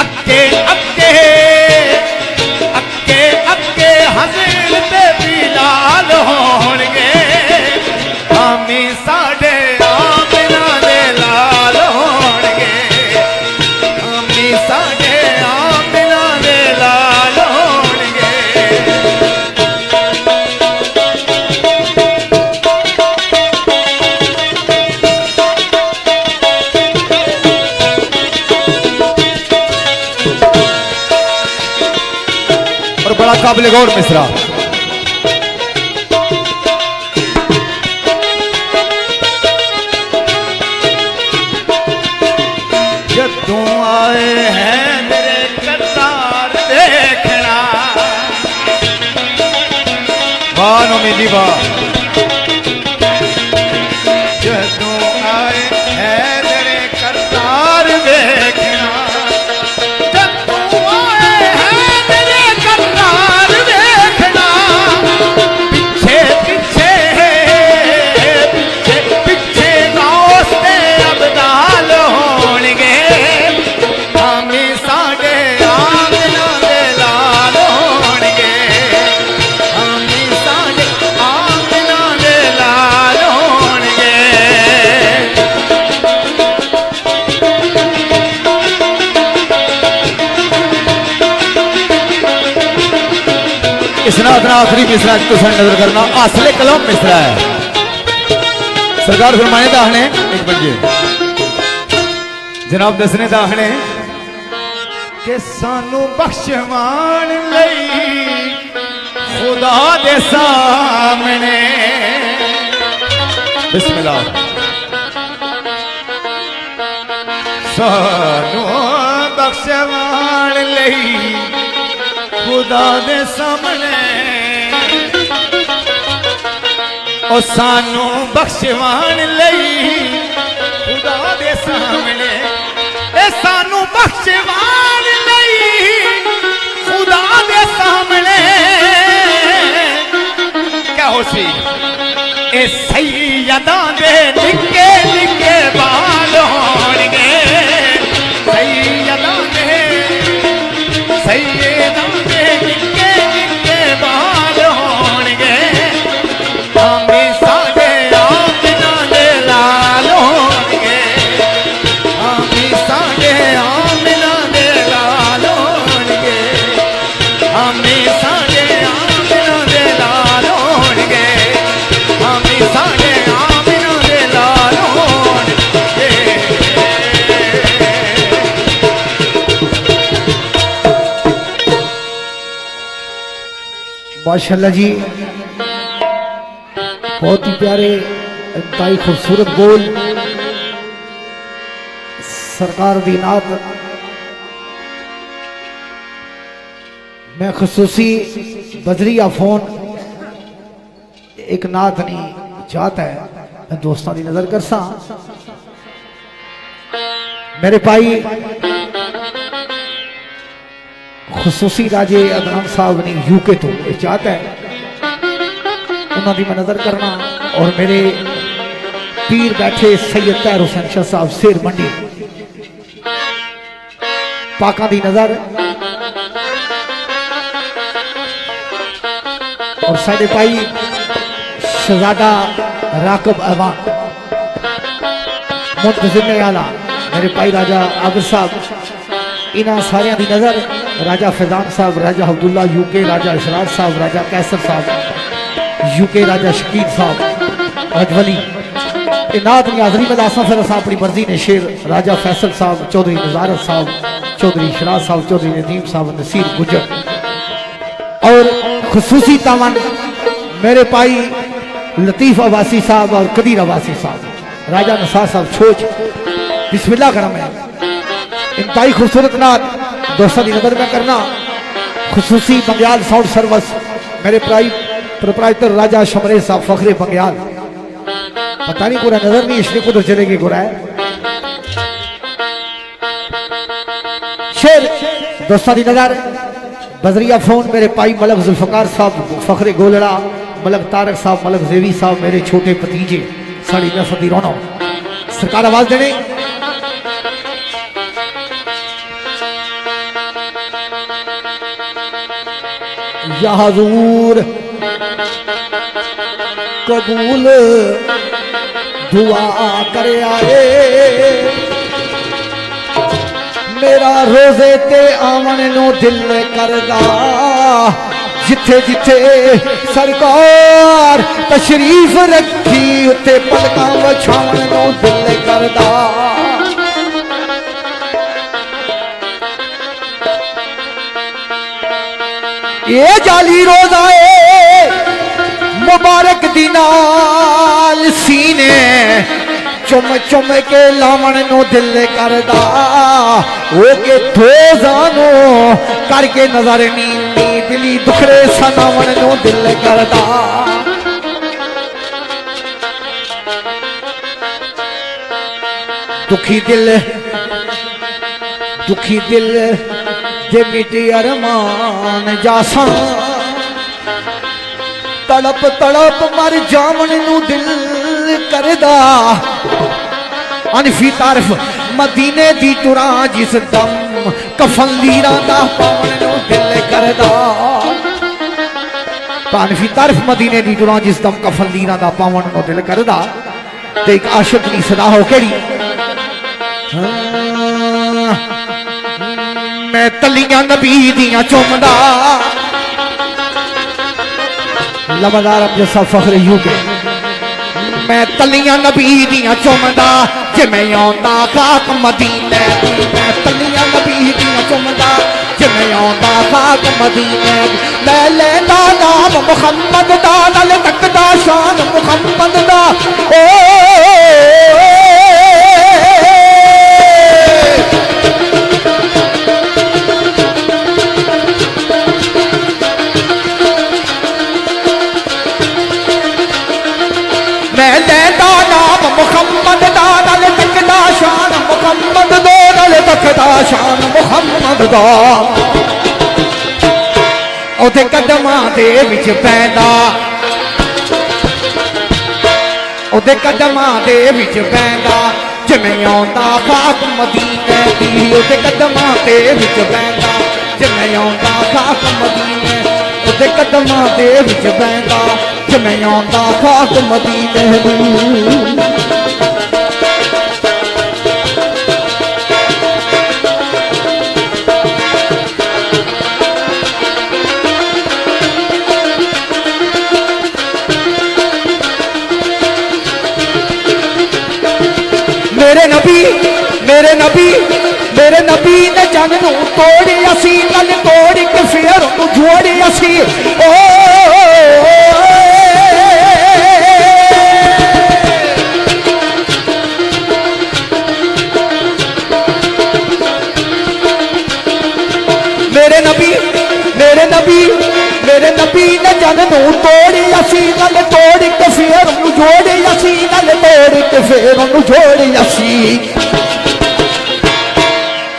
अक्के अक्के अक्के अक्के हज़रत बिलाल होणगे हमें साढ़े आमिना दे लाल होणगे हमें साढ़े आमिना दे लाल होणगे। और बड़ा काबिल गौर मिसरा जदों आए हैं मेरे करतार देखना वाह नौमीदी वाह जदों आए हैं मेरे करतार देखना जदों आए हैं मेरे करतार देखना पीछे पीछे पीछे पीछे दोस्ते अबदाल होणगे हमें साढ़े आमिना दे लाल होणगे हमें साढ़े आमिना दे लाल होणगे। इसना अपना आखिरी मिसरा तुसा नजर करना असले कलम मिसरा है सरकार फरमाने दाहने एक बजे जनाब दसने दाहने कि सानू बख्शवान लई खुदा दे सामने बिस्मिल्लाह सानू बख्शवान लई खुदा दे सामने ओ सानू बख्शवान लई खुदा दे सामने ए सानू बख्शवान लई खुदा दे सामने क्या हो सी ए सैयदा दे निके निके बाल होणगे सैयदा दे निके निके बाल होणगे आमी साडे आमना दे लाल होणगे आमी साडे आमना दे लाल होणगे आमी साडे आमना दे लाल होणगे आमी साडे आमना दे लाल होणगे माशाल्लाह जी, बहुत ही प्यारे, इंतहाई खूबसूरत बोल सरकार दी नात। मैं खसूसी बजरिया फोन एक नात नहीं चाहता है, मैं दोस्तों की नजर कर सा मेरे भाई खसूसी राजे अदनान साहब ने यूके तो चाहता है उन्होंने मैं नजर करना, और मेरे पीर बैठे सैयद तैर हुसैन शाह साहब शेर मंडी पाका दी नजर, और साडे भाई शहजादा राकब अवान मुंतजिम आला मेरे भाई राजा आबिद साहब, इन्होंने सारिया की नजर राजा फैजान साहब, राजा अब्दुल्ला यूके, राजा इशरार साहब, राजा कैसर साहब यूके, राजा शकील साहब अजवली इनात की हाजरी में दासा। फिर असा अपनी मर्जी ने शेर राजा फैसल साहब, चौधरी नजारत साहब, चौधरी इशरार साहब, चौधरी नदीम साहब, नसीर गुजर, और खसूसी तावन मेरे भाई लतीफ अब्बासी साहब और कदीर अब्बासी साहब, राजा नसार साहब छोच। बिस्मिल्लाह करम है, इंतहाई खूबसूरत नात दोस्तों की नजर में करना। खसूसी बंग्याल साउंड सर्विस मेरे प्रोप्राइटर राजा शमरे साहब फखरे बंग्याल, पता नहीं पूरा नजर नहीं इसलिए कुछ चलेगी गुरा है शेर दोस्तों की नजर। बजरिया फोन मेरे भाई मलक जुल्फकार साहब फखरे गोलड़ा, मलक तारक साहब, मलक जेवी साहब मेरे छोटे भतीजे, साड़ी महफल दी रौनक सरकार आवाज देने। या हुजूर कबूल दुआ कर आए, मेरा रोजे ते आवन नो दिल करदा, जिथे जिथे सरकार तशरीफ रखी उते पलकां वछावन नो दिल करदा। ये जाली रोजाए मुबारक दी नाल सीने चुम चुम के लावन नो दिल करदा, ओ के दो जानो करके नजर नींदी दिली दुखड़े सनावन नो दिल करदा। दुखी दिल जे मिटी अरमान जासा, तड़प तड़प मर जावन नू दिल करदा। अनफी तारफ मदीने दी तुरा जिस दम कफन लीरा दा पावन नू दिल करदा। अनफी तारफ मदीने दी तुरा जिस दम कफन लीरा दा पावन नू दिल करदा। ते एक आशिक दी सदा हो केड़ी, मैं तलियां नबी दियां चुमदा, लबदार अब्दुल सा फखरे यूके, मैं तलियां नबी दियां चुमदा, जे मैं आंदा खाक मदीने दी, मैं तलियां नबी दियां चुमदा, आंदा खाक मदीने मैं लेंदा नाम मुहम्मद दा नाल तकदा शान मुहम्मद दा ओ मैं लेंदा नाम मुहम्मद दा नाल तकदा शान मुहम्मद दा नाल तकदा शान मुहम्मद दा ओदे कदमां दे विच पैंदा ओदे कदमां दे विच पैंदा जिवें आंदा खाक मदीने दी ओदे कदमां दे विच पैंदा जिवें आंदा खाक मदीने ओदे कदमां दे विच पैंदा जिवें आंदा खाक मदीने दी मेरे नबी ने जन नू तोड़ी असी गल तोड़ के फिर उन्होंने जोड़ी असी ओ मेरे नबी ने जन नू तोड़ी असी गल तोड़ के फिर उन्होंने जोड़ी असी गल तोड़ के फिर उन्होंने जोड़ी असी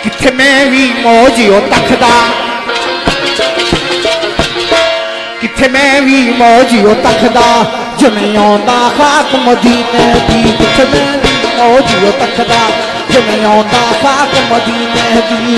किथे मैं भी मौजियो तकदा किथे मैं भी मौजियो तकदा जिवें आंदा खाक मदीने दी किथे मैं भी मौजियो तकदा जिवें आंदा खाक मदीने दी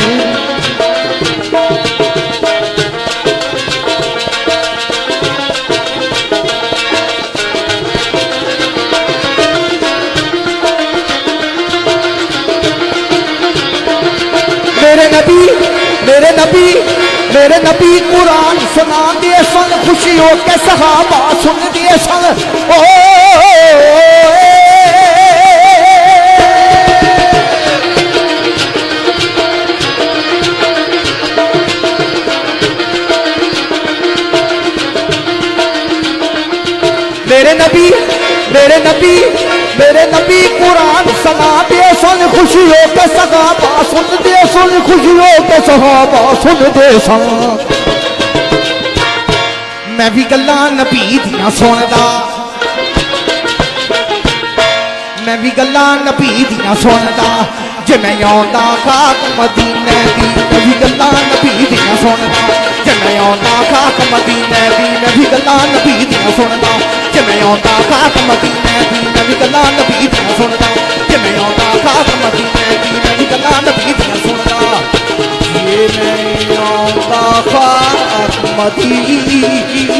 मेरे नबी कुरान सुना दिए सन खुशी हो के सहाबा सुन दिए सन ओ मेरे नबी कुरान सुना दिए सन खुशी हो के सहाबा सुन दिए सन खुशी हो के सहाबा सुन दे सन मैं भी गल्लां नबी दियां सुनदा मैं भी गल्लां नबी दियां सुनदा जिवें आंदा खाक मदीने दी मैं भी गल्लां नबी दियां सुनदा जिवें आंदा खाक मदीने दी मैं भी गल्लां नबी दियां सुनदा जिवें आंदा खाक मदीने दी मैं भी गल्लां नबी दियां सुनदा जिवें आंदा खाक मदीने दी मैं भी गल्लां नबी दियां सुनदा जिवें आंदा खाक मदीने